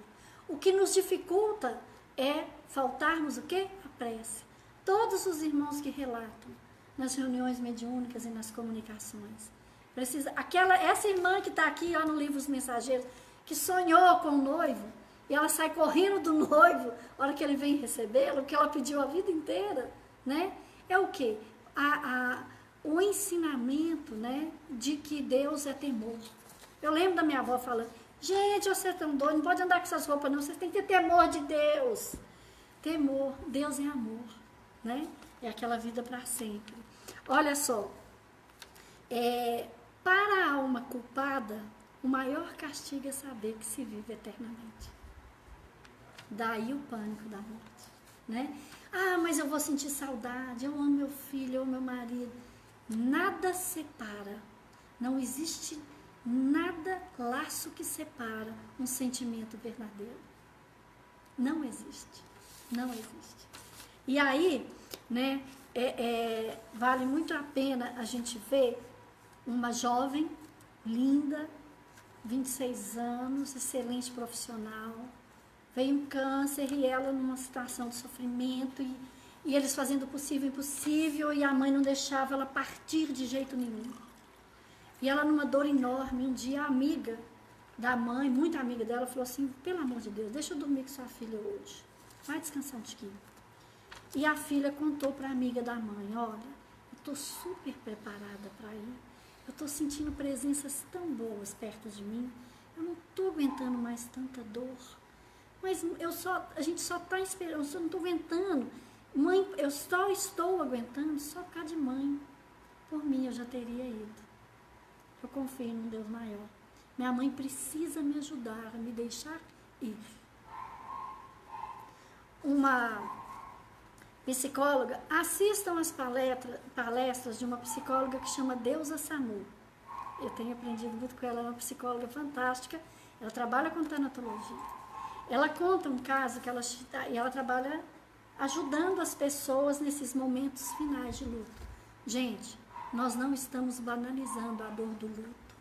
O que nos dificulta é faltarmos o quê? A prece. Todos os irmãos que relatam nas reuniões mediúnicas e nas comunicações, essa irmã que está aqui ó, no livro Os Mensageiros, que sonhou com o noivo, e ela sai correndo do noivo, a hora que ele vem recebê-lo, que ela pediu a vida inteira, né? É o quê? O ensinamento, né, de que Deus é temor. Eu lembro da minha avó falando, gente, você é tão doido, não pode andar com essas roupas não, vocês têm que ter temor de Deus. Temor, Deus é amor, né? É aquela vida para sempre. Olha só, para a alma culpada, o maior castigo é saber que se vive eternamente. Daí o pânico da morte, né? Ah, mas eu vou sentir saudade, eu amo meu filho, eu amo meu marido. Nada separa, não existe nada, laço que separa um sentimento verdadeiro. Não existe, não existe. E aí, né, vale muito a pena a gente ver uma jovem, linda, 26 anos, excelente profissional, veio um câncer e ela numa situação de sofrimento e eles fazendo o possível e impossível e a mãe não deixava ela partir de jeito nenhum. E ela numa dor enorme, um dia a amiga da mãe, muito amiga dela, falou assim, pelo amor de Deus, deixa eu dormir com sua filha hoje, vai descansar um tiquinho. E a filha contou para a amiga da mãe, olha, eu estou super preparada para ir, eu estou sentindo presenças tão boas perto de mim, eu não estou aguentando mais tanta dor. Mas a gente só está esperando, eu só não estou aguentando. Mãe, eu só estou aguentando só por causa de mãe. Por mim, eu já teria ido. Eu confio num Deus maior. Minha mãe precisa me ajudar a me deixar ir. Uma psicóloga, assistam as palestras de uma psicóloga que chama Deusa Samu. Eu tenho aprendido muito com ela, é uma psicóloga fantástica. Ela trabalha com tanatologia. Ela conta um caso que ela trabalha ajudando as pessoas nesses momentos finais de luto. Gente, nós não estamos banalizando a dor do luto.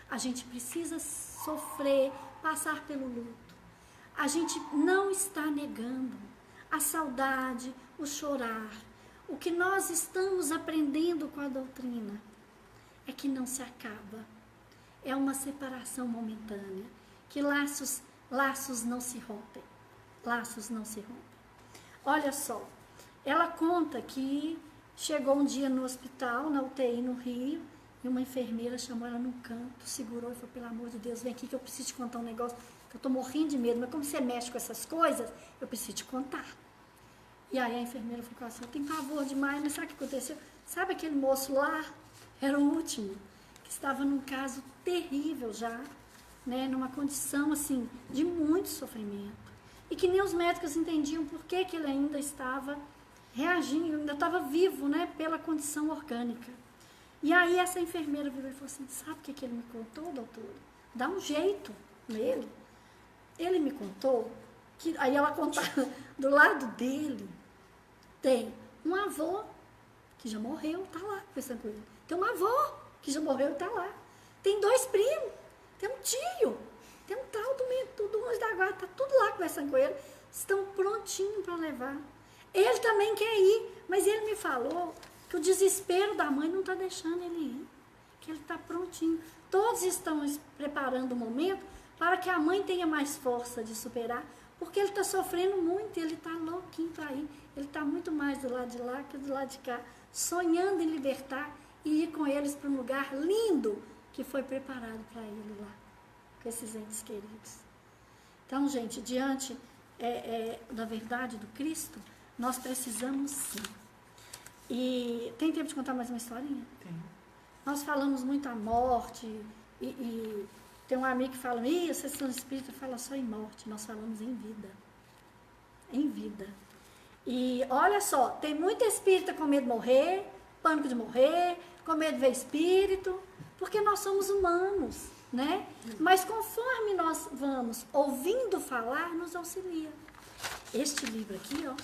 A gente precisa sofrer, passar pelo luto. A gente não está negando a saudade, o chorar, O que nós estamos aprendendo com a doutrina é que não se acaba. É uma separação momentânea, que laços não se rompem. Laços não se rompem. Olha só, ela conta que chegou um dia no hospital, na UTI no Rio, e uma enfermeira chamou ela num canto, segurou e falou, pelo amor de Deus, vem aqui que eu preciso te contar um negócio, que eu tô morrendo de medo, mas como você mexe com essas coisas, eu preciso te contar. E aí a enfermeira falou assim, eu tenho pavor demais, mas sabe o que aconteceu? Sabe aquele moço lá, era o último, que estava num caso terrível já, né, numa condição assim, de muito sofrimento, e que nem os médicos entendiam por que ele ainda estava reagindo, ainda estava vivo, né, pela condição orgânica. E aí essa enfermeira virou e falou assim, sabe o que ele me contou, doutora? Dá um jeito nele. Ele me contou que, aí ela contava, do lado dele tem um avô que já morreu, tá lá conversando com ele. Tem um avô que já morreu, tá lá. Tem 2 primos, tem um tio, tem um tal do Anjo da Guarda, tá tudo lá conversando com ele. Estão prontinhos para levar. Ele também quer ir, mas ele me falou que o desespero da mãe não está deixando ele ir, que ele está prontinho. Todos estão preparando o momento para que a mãe tenha mais força de superar, porque ele está sofrendo muito, ele está louquinho para ir. Ele está muito mais do lado de lá que do lado de cá, sonhando em libertar e ir com eles para um lugar lindo que foi preparado para ele lá, com esses entes queridos. Então, gente, diante da verdade do Cristo, nós precisamos sim. E tem tempo de contar mais uma historinha? Tem. Nós falamos muito a morte, e tem um amigo que fala, a sessão espírita fala só em morte, nós falamos em vida. Em vida. E olha só, tem muito espírita com medo de morrer, pânico de morrer, com medo de ver espírito, porque nós somos humanos, né? Mas conforme nós vamos ouvindo falar, nos auxilia. Este livro aqui, ó,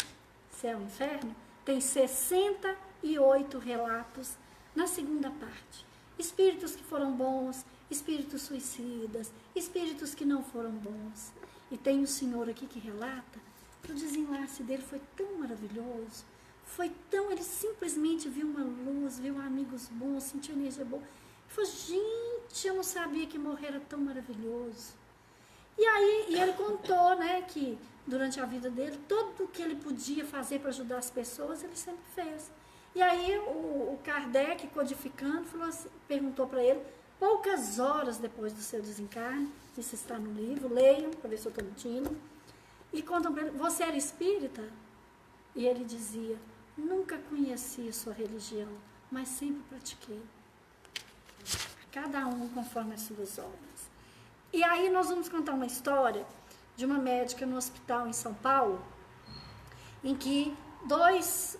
Céu e Inferno, tem 68 relatos na segunda parte. Espíritos que foram bons, espíritos suicidas, espíritos que não foram bons. E tem um senhor aqui que relata que o desenlace dele foi tão maravilhoso, foi tão, ele simplesmente viu uma luz, viu amigos bons, sentiu energia boa. Ele falou, gente, eu não sabia que morrer era tão maravilhoso. E aí, ele contou, né, que durante a vida dele, tudo o que ele podia fazer para ajudar as pessoas, ele sempre fez. E aí o Kardec, codificando, falou assim, perguntou para ele, poucas horas depois do seu desencarne, isso está no livro, leiam, para ver se eu estou mentindo, e contam para ele, você era espírita? E ele dizia, nunca conheci a sua religião, mas sempre pratiquei. Cada um conforme as suas obras. E aí nós vamos contar uma história de uma médica no hospital em São Paulo, em que duas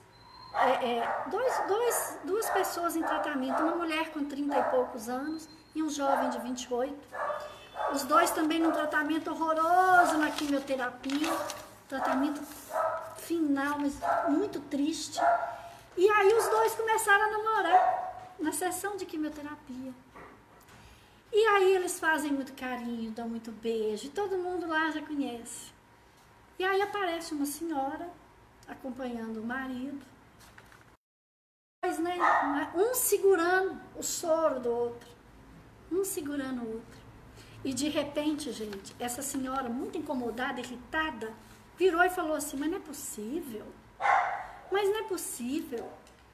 pessoas em tratamento, uma mulher com 30 e poucos anos e um jovem de 28. Os dois também num tratamento horroroso na quimioterapia, tratamento final, mas muito triste. E aí os dois começaram a namorar na sessão de quimioterapia. E aí eles fazem muito carinho, dão muito beijo, e todo mundo lá já conhece. E aí aparece uma senhora acompanhando o marido, né, um segurando o soro do outro, um segurando o outro. E de repente, gente, essa senhora, muito incomodada, irritada, virou e falou assim, mas não é possível,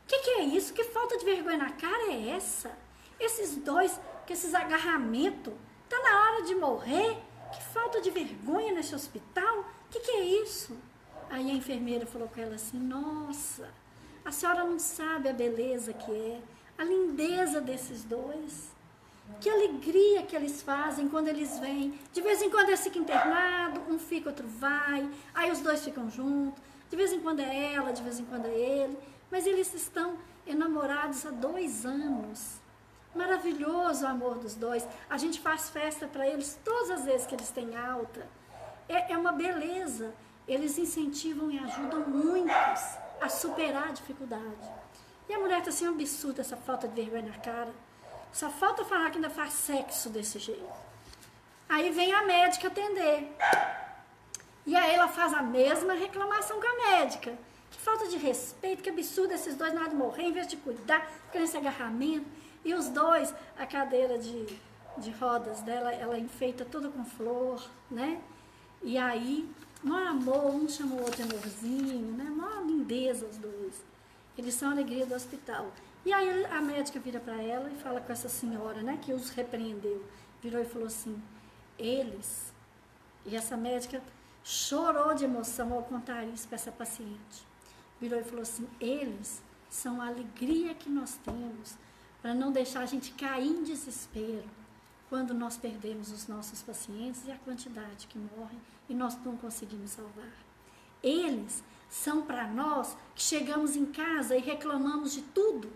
que é isso? Que falta de vergonha na cara é essa? Esses dois, com esses agarramentos, tá na hora de morrer? Que falta de vergonha nesse hospital? Que é isso? Aí a enfermeira falou com ela assim, nossa, a senhora não sabe a beleza que é, a lindeza desses dois. Que alegria que eles fazem quando eles vêm. De vez em quando eles ficam internados, um fica, outro vai, aí os dois ficam juntos. De vez em quando é ela, de vez em quando é ele. Mas eles estão enamorados há 2 anos. Maravilhoso o amor dos dois. A gente faz festa para eles todas as vezes que eles têm alta. É uma beleza. Eles incentivam e ajudam muitos a superar a dificuldade. E a mulher está assim, um absurdo, essa falta de vergonha na cara. Só falta falar que ainda faz sexo desse jeito. Aí vem a médica atender. E aí ela faz a mesma reclamação com a médica. Que falta de respeito, que absurdo esses dois na hora de morrer, em vez de cuidar, ficar nesse agarramento. E os dois, a cadeira de rodas dela, ela enfeita tudo com flor, né? E aí, maior amor, um chamou o outro de amorzinho, né? Maior lindeza os dois. Eles são a alegria do hospital. E aí a médica vira para ela e fala com essa senhora, né, que os repreendeu. Virou e falou assim, eles... E essa médica chorou de emoção ao contar isso para essa paciente. Virou e falou assim, eles são a alegria que nós temos para não deixar a gente cair em desespero quando nós perdemos os nossos pacientes e a quantidade que morrem e nós não conseguimos salvar. Eles são para nós que chegamos em casa e reclamamos de tudo.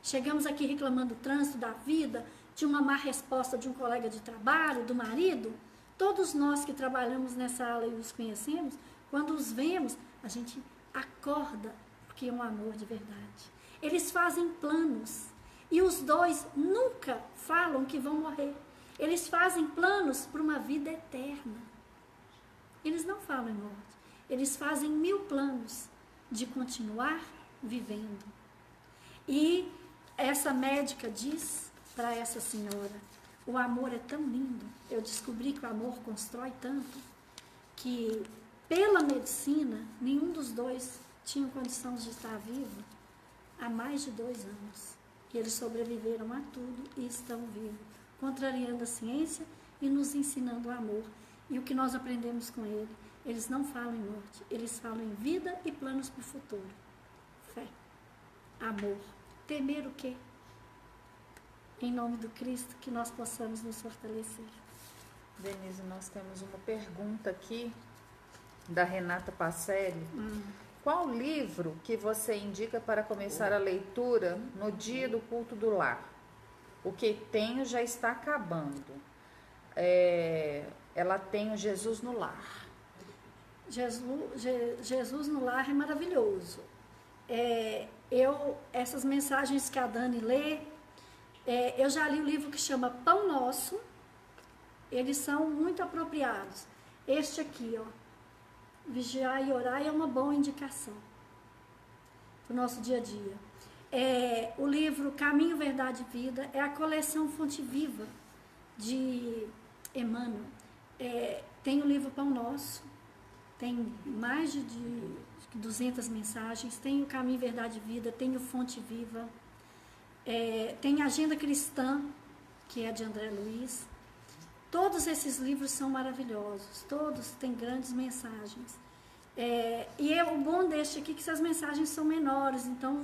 Chegamos aqui reclamando do trânsito, da vida, de uma má resposta de um colega de trabalho, do marido. Todos nós que trabalhamos nessa aula e os conhecemos, quando os vemos, a gente acorda, porque é um amor de verdade. Eles fazem planos e os dois nunca falam que vão morrer. Eles fazem planos para uma vida eterna. Eles não falam em morte. Eles fazem 1000 planos de continuar vivendo. E essa médica diz para essa senhora, o amor é tão lindo, eu descobri que o amor constrói tanto, que pela medicina, nenhum dos dois tinha condição de estar vivo há mais de 2 anos. E eles sobreviveram a tudo e estão vivos, contrariando a ciência e nos ensinando o amor. E o que nós aprendemos com ele, eles não falam em morte, eles falam em vida e planos para o futuro. Fé, amor, temer o quê? Em nome do Cristo, que nós possamos nos fortalecer. Denise, nós temos uma pergunta aqui da Renata Pacelli. Qual livro que você indica para começar a leitura no dia do culto do lar? O que tenho já está acabando. Ela tem o Jesus no Lar. Jesus no Lar é maravilhoso. Essas mensagens que a Dani lê, eu já li o livro que chama Pão Nosso, eles são muito apropriados. Este aqui, ó, Vigiar e Orar, é uma boa indicação para o nosso dia a dia. O livro Caminho, Verdade e Vida é a coleção Fonte Viva de Emmanuel. Tem o livro Pão Nosso, tem mais de 200 mensagens, tem o Caminho, Verdade e Vida, tem o Fonte Viva, tem a Agenda Cristã, que é de André Luiz. Todos esses livros são maravilhosos, todos têm grandes mensagens. O bom deste aqui é que essas mensagens são menores, então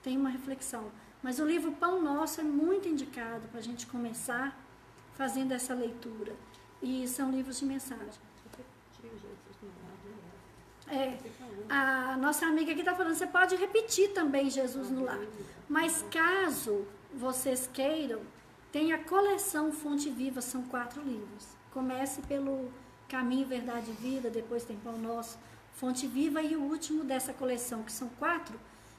tem uma reflexão. Mas o livro Pão Nosso é muito indicado para a gente começar fazendo essa leitura. E são livros de mensagem. A nossa amiga aqui está falando, você pode repetir também Jesus no Lar. Mas caso vocês queiram, tem a coleção Fonte Viva, são 4 livros. Comece pelo Caminho, Verdade e Vida, depois tem Pão Nosso, Fonte Viva, e o último dessa coleção, que são 4,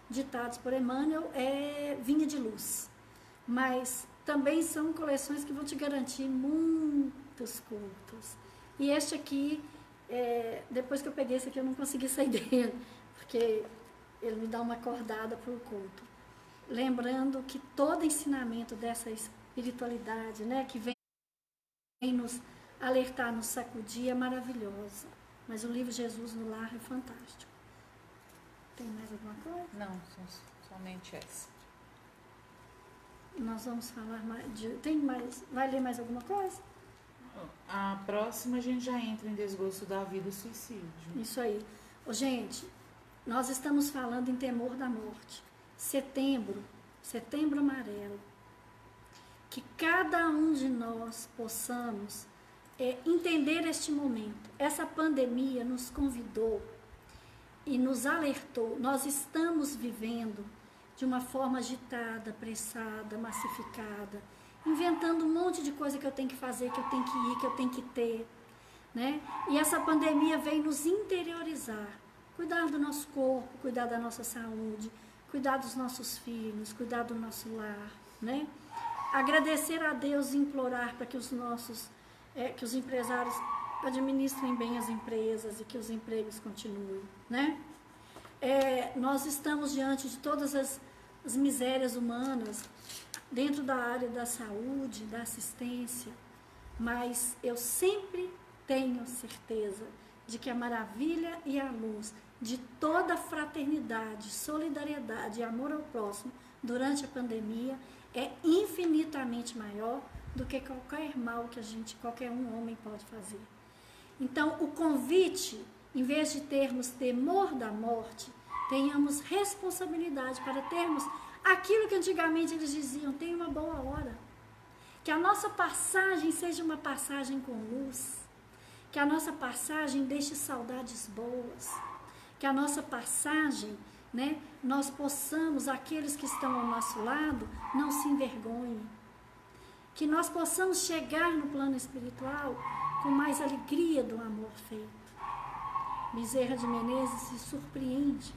ditados por Emmanuel, é Vinha de Luz. Mas também são coleções que vão te garantir muitos cultos. E este aqui, depois que eu peguei esse aqui, eu não consegui sair dele, porque ele me dá uma acordada para o culto. Lembrando que todo ensinamento dessa espiritualidade, né, que vem nos alertar, nos sacudir, é maravilhosa. Mas o livro Jesus no Lar é fantástico. Tem mais alguma coisa? Não, somente essa. Nós vamos falar mais tem mais? Vai ler mais alguma coisa? A próxima a gente já entra em desgosto da vida e suicídio. Isso aí. Gente, nós estamos falando em temor da morte. Setembro amarelo. Que cada um de nós possamos entender este momento. Essa pandemia nos convidou e nos alertou. Nós estamos vivendo de uma forma agitada, apressada, massificada, inventando um monte de coisa que eu tenho que fazer, que eu tenho que ir, que eu tenho que ter, né? E essa pandemia veio nos interiorizar, cuidar do nosso corpo, cuidar da nossa saúde, cuidar dos nossos filhos, cuidar do nosso lar, né? Agradecer a Deus e implorar para que que os empresários administrem bem as empresas e que os empregos continuem, né? nós estamos diante de todas as misérias humanas, dentro da área da saúde, da assistência, mas eu sempre tenho certeza de que a maravilha e a luz de toda a fraternidade, solidariedade e amor ao próximo durante a pandemia é infinitamente maior do que qualquer mal que qualquer homem pode fazer. Então, o convite, em vez de termos temor da morte, tenhamos responsabilidade para termos aquilo que antigamente eles diziam, tem uma boa hora. Que a nossa passagem seja uma passagem com luz, que a nossa passagem deixe saudades boas, que a nossa passagem, né, nós possamos, aqueles que estão ao nosso lado, não se envergonhem. Que nós possamos chegar no plano espiritual com mais alegria do amor feito. Bezerra de Menezes se surpreende,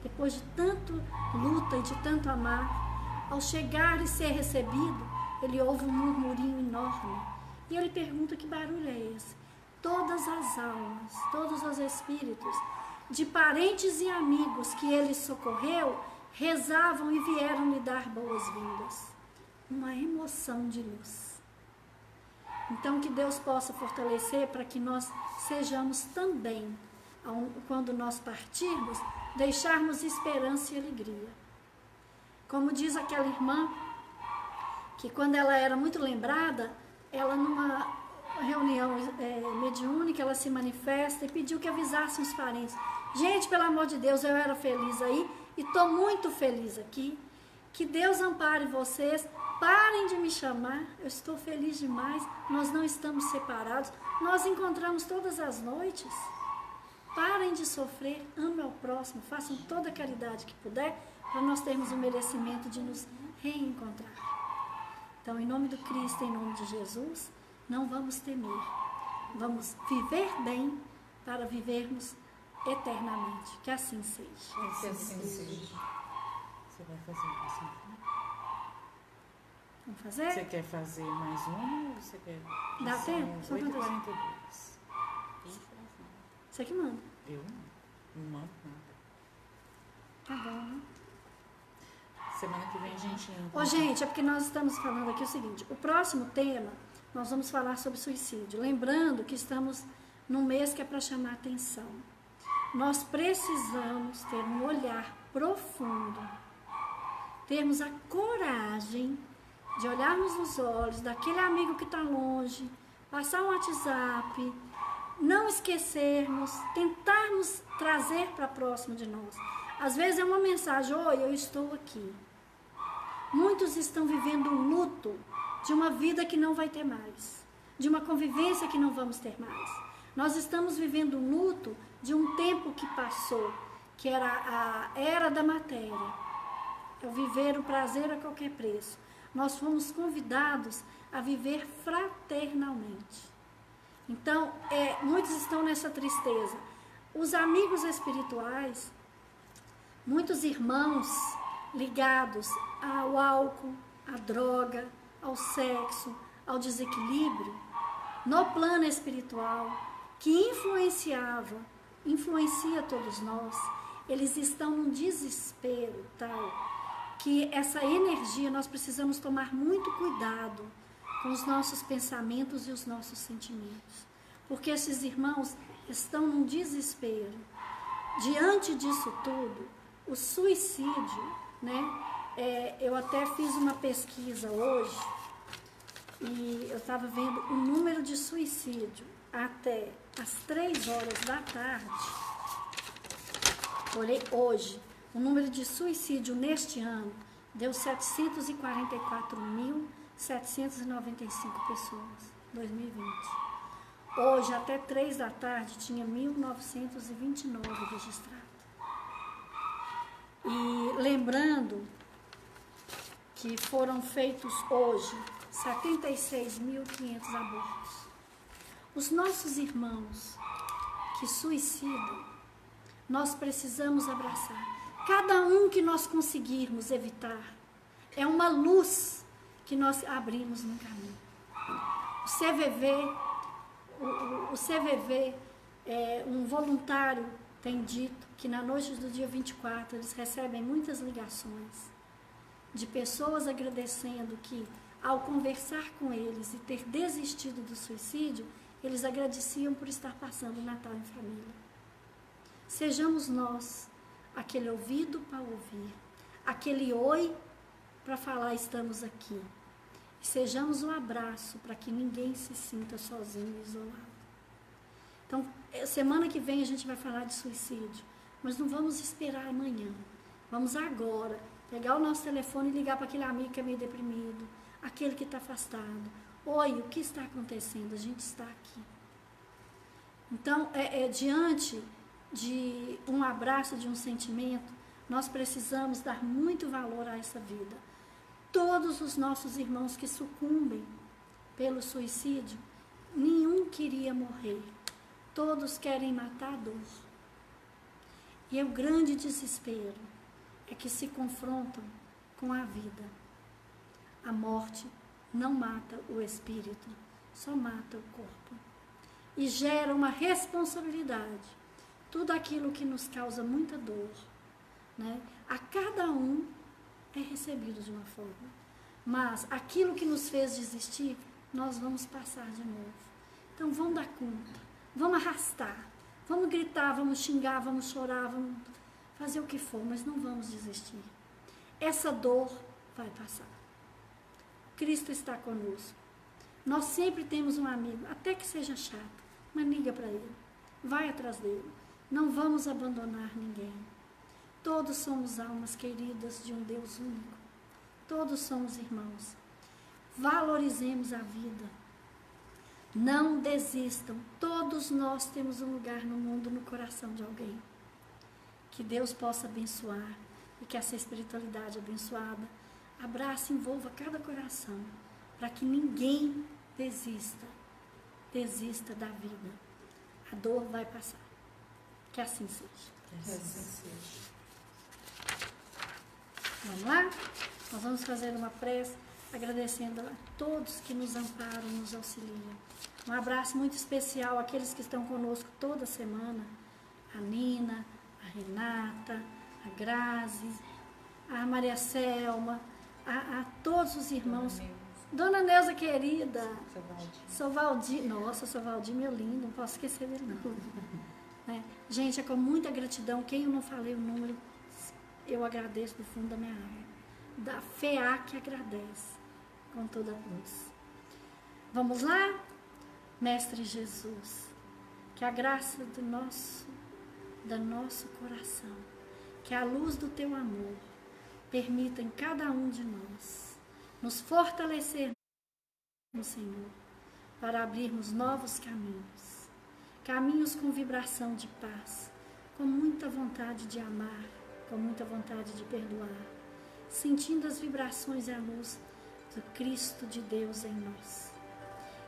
depois de tanto luta e de tanto amar, ao chegar e ser recebido, ele ouve um murmurinho enorme. E ele pergunta: que barulho é esse? Todas as almas, todos os espíritos, de parentes e amigos que ele socorreu, rezavam e vieram lhe dar boas-vindas. Uma emoção de luz. Então, que Deus possa fortalecer para que nós sejamos também, quando nós partirmos, deixarmos esperança e alegria. Como diz aquela irmã, que quando ela era muito lembrada, ela numa reunião mediúnica, ela se manifesta e pediu que avisassem os parentes. Gente, pelo amor de Deus, eu era feliz aí e estou muito feliz aqui. Que Deus ampare vocês, parem de me chamar, eu estou feliz demais, nós não estamos separados, nós encontramos todas as noites. Parem de sofrer, amem ao próximo, façam toda a caridade que puder, para nós termos o merecimento de nos reencontrar. Então, em nome do Cristo, em nome de Jesus, não vamos temer, vamos viver bem para vivermos eternamente. Que assim seja. Que assim seja. Você vai fazer assim? Vamos fazer? Você quer fazer mais um ou você quer... Dá tempo? São 8h42. Você que manda. Eu não mando nada. Tá bom, né? Semana que vem a gente entra. Ô, gente, é porque nós estamos falando aqui o seguinte: o próximo tema, nós vamos falar sobre suicídio. Lembrando que estamos num mês que é para chamar atenção. Nós precisamos ter um olhar profundo, termos a coragem de olharmos nos olhos daquele amigo que está longe, passar um WhatsApp, não esquecermos, tentarmos trazer para próximo de nós. Às vezes é uma mensagem: oi, eu estou aqui. Muitos estão vivendo um luto de uma vida que não vai ter mais, de uma convivência que não vamos ter mais. Nós estamos vivendo um luto de um tempo que passou, que era a era da matéria. É o viver o prazer a qualquer preço. Nós fomos convidados a viver fraternalmente. Então, muitos estão nessa tristeza. Os amigos espirituais, muitos irmãos ligados ao álcool, à droga, ao sexo, ao desequilíbrio, no plano espiritual, que influencia todos nós, eles estão num desespero tal que essa energia nós precisamos tomar muito cuidado com os nossos pensamentos e os nossos sentimentos, porque esses irmãos estão num desespero. Diante disso tudo, o suicídio, né? Eu até fiz uma pesquisa hoje e eu estava vendo o número de suicídio até às 3 horas da tarde. Olhei hoje, o número de suicídio neste ano deu 744.795 pessoas, 2020. Hoje, até 3 da tarde, tinha 1.929 registrados. E lembrando que foram feitos hoje 76.500 abortos. Os nossos irmãos que suicidam, nós precisamos abraçar. Cada um que nós conseguirmos evitar é uma luz que nós abrimos no caminho. O CVV, um voluntário tem dito que na noite do dia 24 eles recebem muitas ligações de pessoas agradecendo que, ao conversar com eles e ter desistido do suicídio, eles agradeciam por estar passando o Natal em família. Sejamos nós aquele ouvido para ouvir, aquele oi para falar estamos aqui. E sejamos um abraço para que ninguém se sinta sozinho e isolado. Então, semana que vem a gente vai falar de suicídio, mas não vamos esperar amanhã. Vamos agora pegar o nosso telefone e ligar para aquele amigo que é meio deprimido, aquele que está afastado. Oi, o que está acontecendo? A gente está aqui. Então, diante de um abraço, de um sentimento, nós precisamos dar muito valor a essa vida. Todos os nossos irmãos que sucumbem pelo suicídio, nenhum queria morrer. Todos querem matar a dor. E o grande desespero é que se confrontam com a vida. A morte não mata o espírito, só mata o corpo. E gera uma responsabilidade. Tudo aquilo que nos causa muita dor, né? A cada um é recebido de uma forma. Mas aquilo que nos fez desistir, nós vamos passar de novo. Então vamos dar conta, vamos arrastar, vamos gritar, vamos xingar, vamos chorar, vamos fazer o que for, mas não vamos desistir. Essa dor vai passar. Cristo está conosco. Nós sempre temos um amigo, até que seja chato, mas liga para ele, vai atrás dele. Não vamos abandonar ninguém. Todos somos almas queridas de um Deus único. Todos somos irmãos. Valorizemos a vida. Não desistam. Todos nós temos um lugar no mundo, no coração de alguém. Que Deus possa abençoar e que essa espiritualidade abençoada abrace e envolva cada coração, para que ninguém desista da vida. A dor vai passar. Que assim seja. Que assim seja. Vamos lá? Nós vamos fazer uma prece agradecendo a todos que nos amparam, nos auxiliam. Um abraço muito especial àqueles que estão conosco toda semana. A Nina, a Renata, a Grazi, a Maria Selma, a todos os irmãos. Dona Neuza querida, Sou Valdir, nossa, Sou Valdir, meu lindo, não posso esquecer dele não. Gente, é com muita gratidão, quem eu não falei o número, eu agradeço do fundo da minha alma. Da FEA que agradece, com toda a luz. Vamos lá? Mestre Jesus, que a graça do nosso coração, que a luz do teu amor, permita em cada um de nós nos fortalecer, Senhor, para abrirmos novos caminhos com vibração de paz, com muita vontade de amar, com muita vontade de perdoar, sentindo as vibrações e a luz do Cristo de Deus em nós.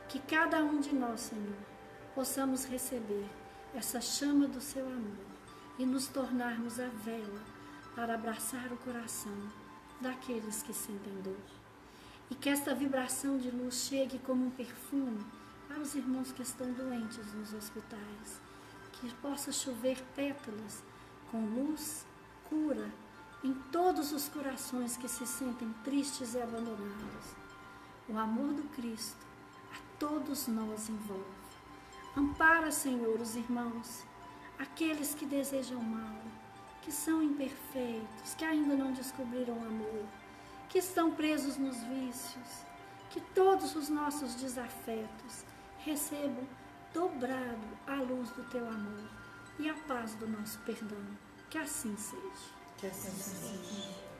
Que cada um de nós, Senhor, possamos receber essa chama do seu amor e nos tornarmos a vela para abraçar o coração daqueles que sentem dor. E que esta vibração de luz chegue como um perfume para os irmãos que estão doentes nos hospitais. Que possa chover pétalas com luz, cura, em todos os corações que se sentem tristes e abandonados. O amor do Cristo a todos nós envolve. Ampara, Senhor, os irmãos, aqueles que desejam mal, que são imperfeitos, que ainda não descobriram o amor, que estão presos nos vícios, que todos os nossos desafetos recebam dobrado a luz do teu amor e a paz do nosso perdão. Que assim seja. Que assim seja.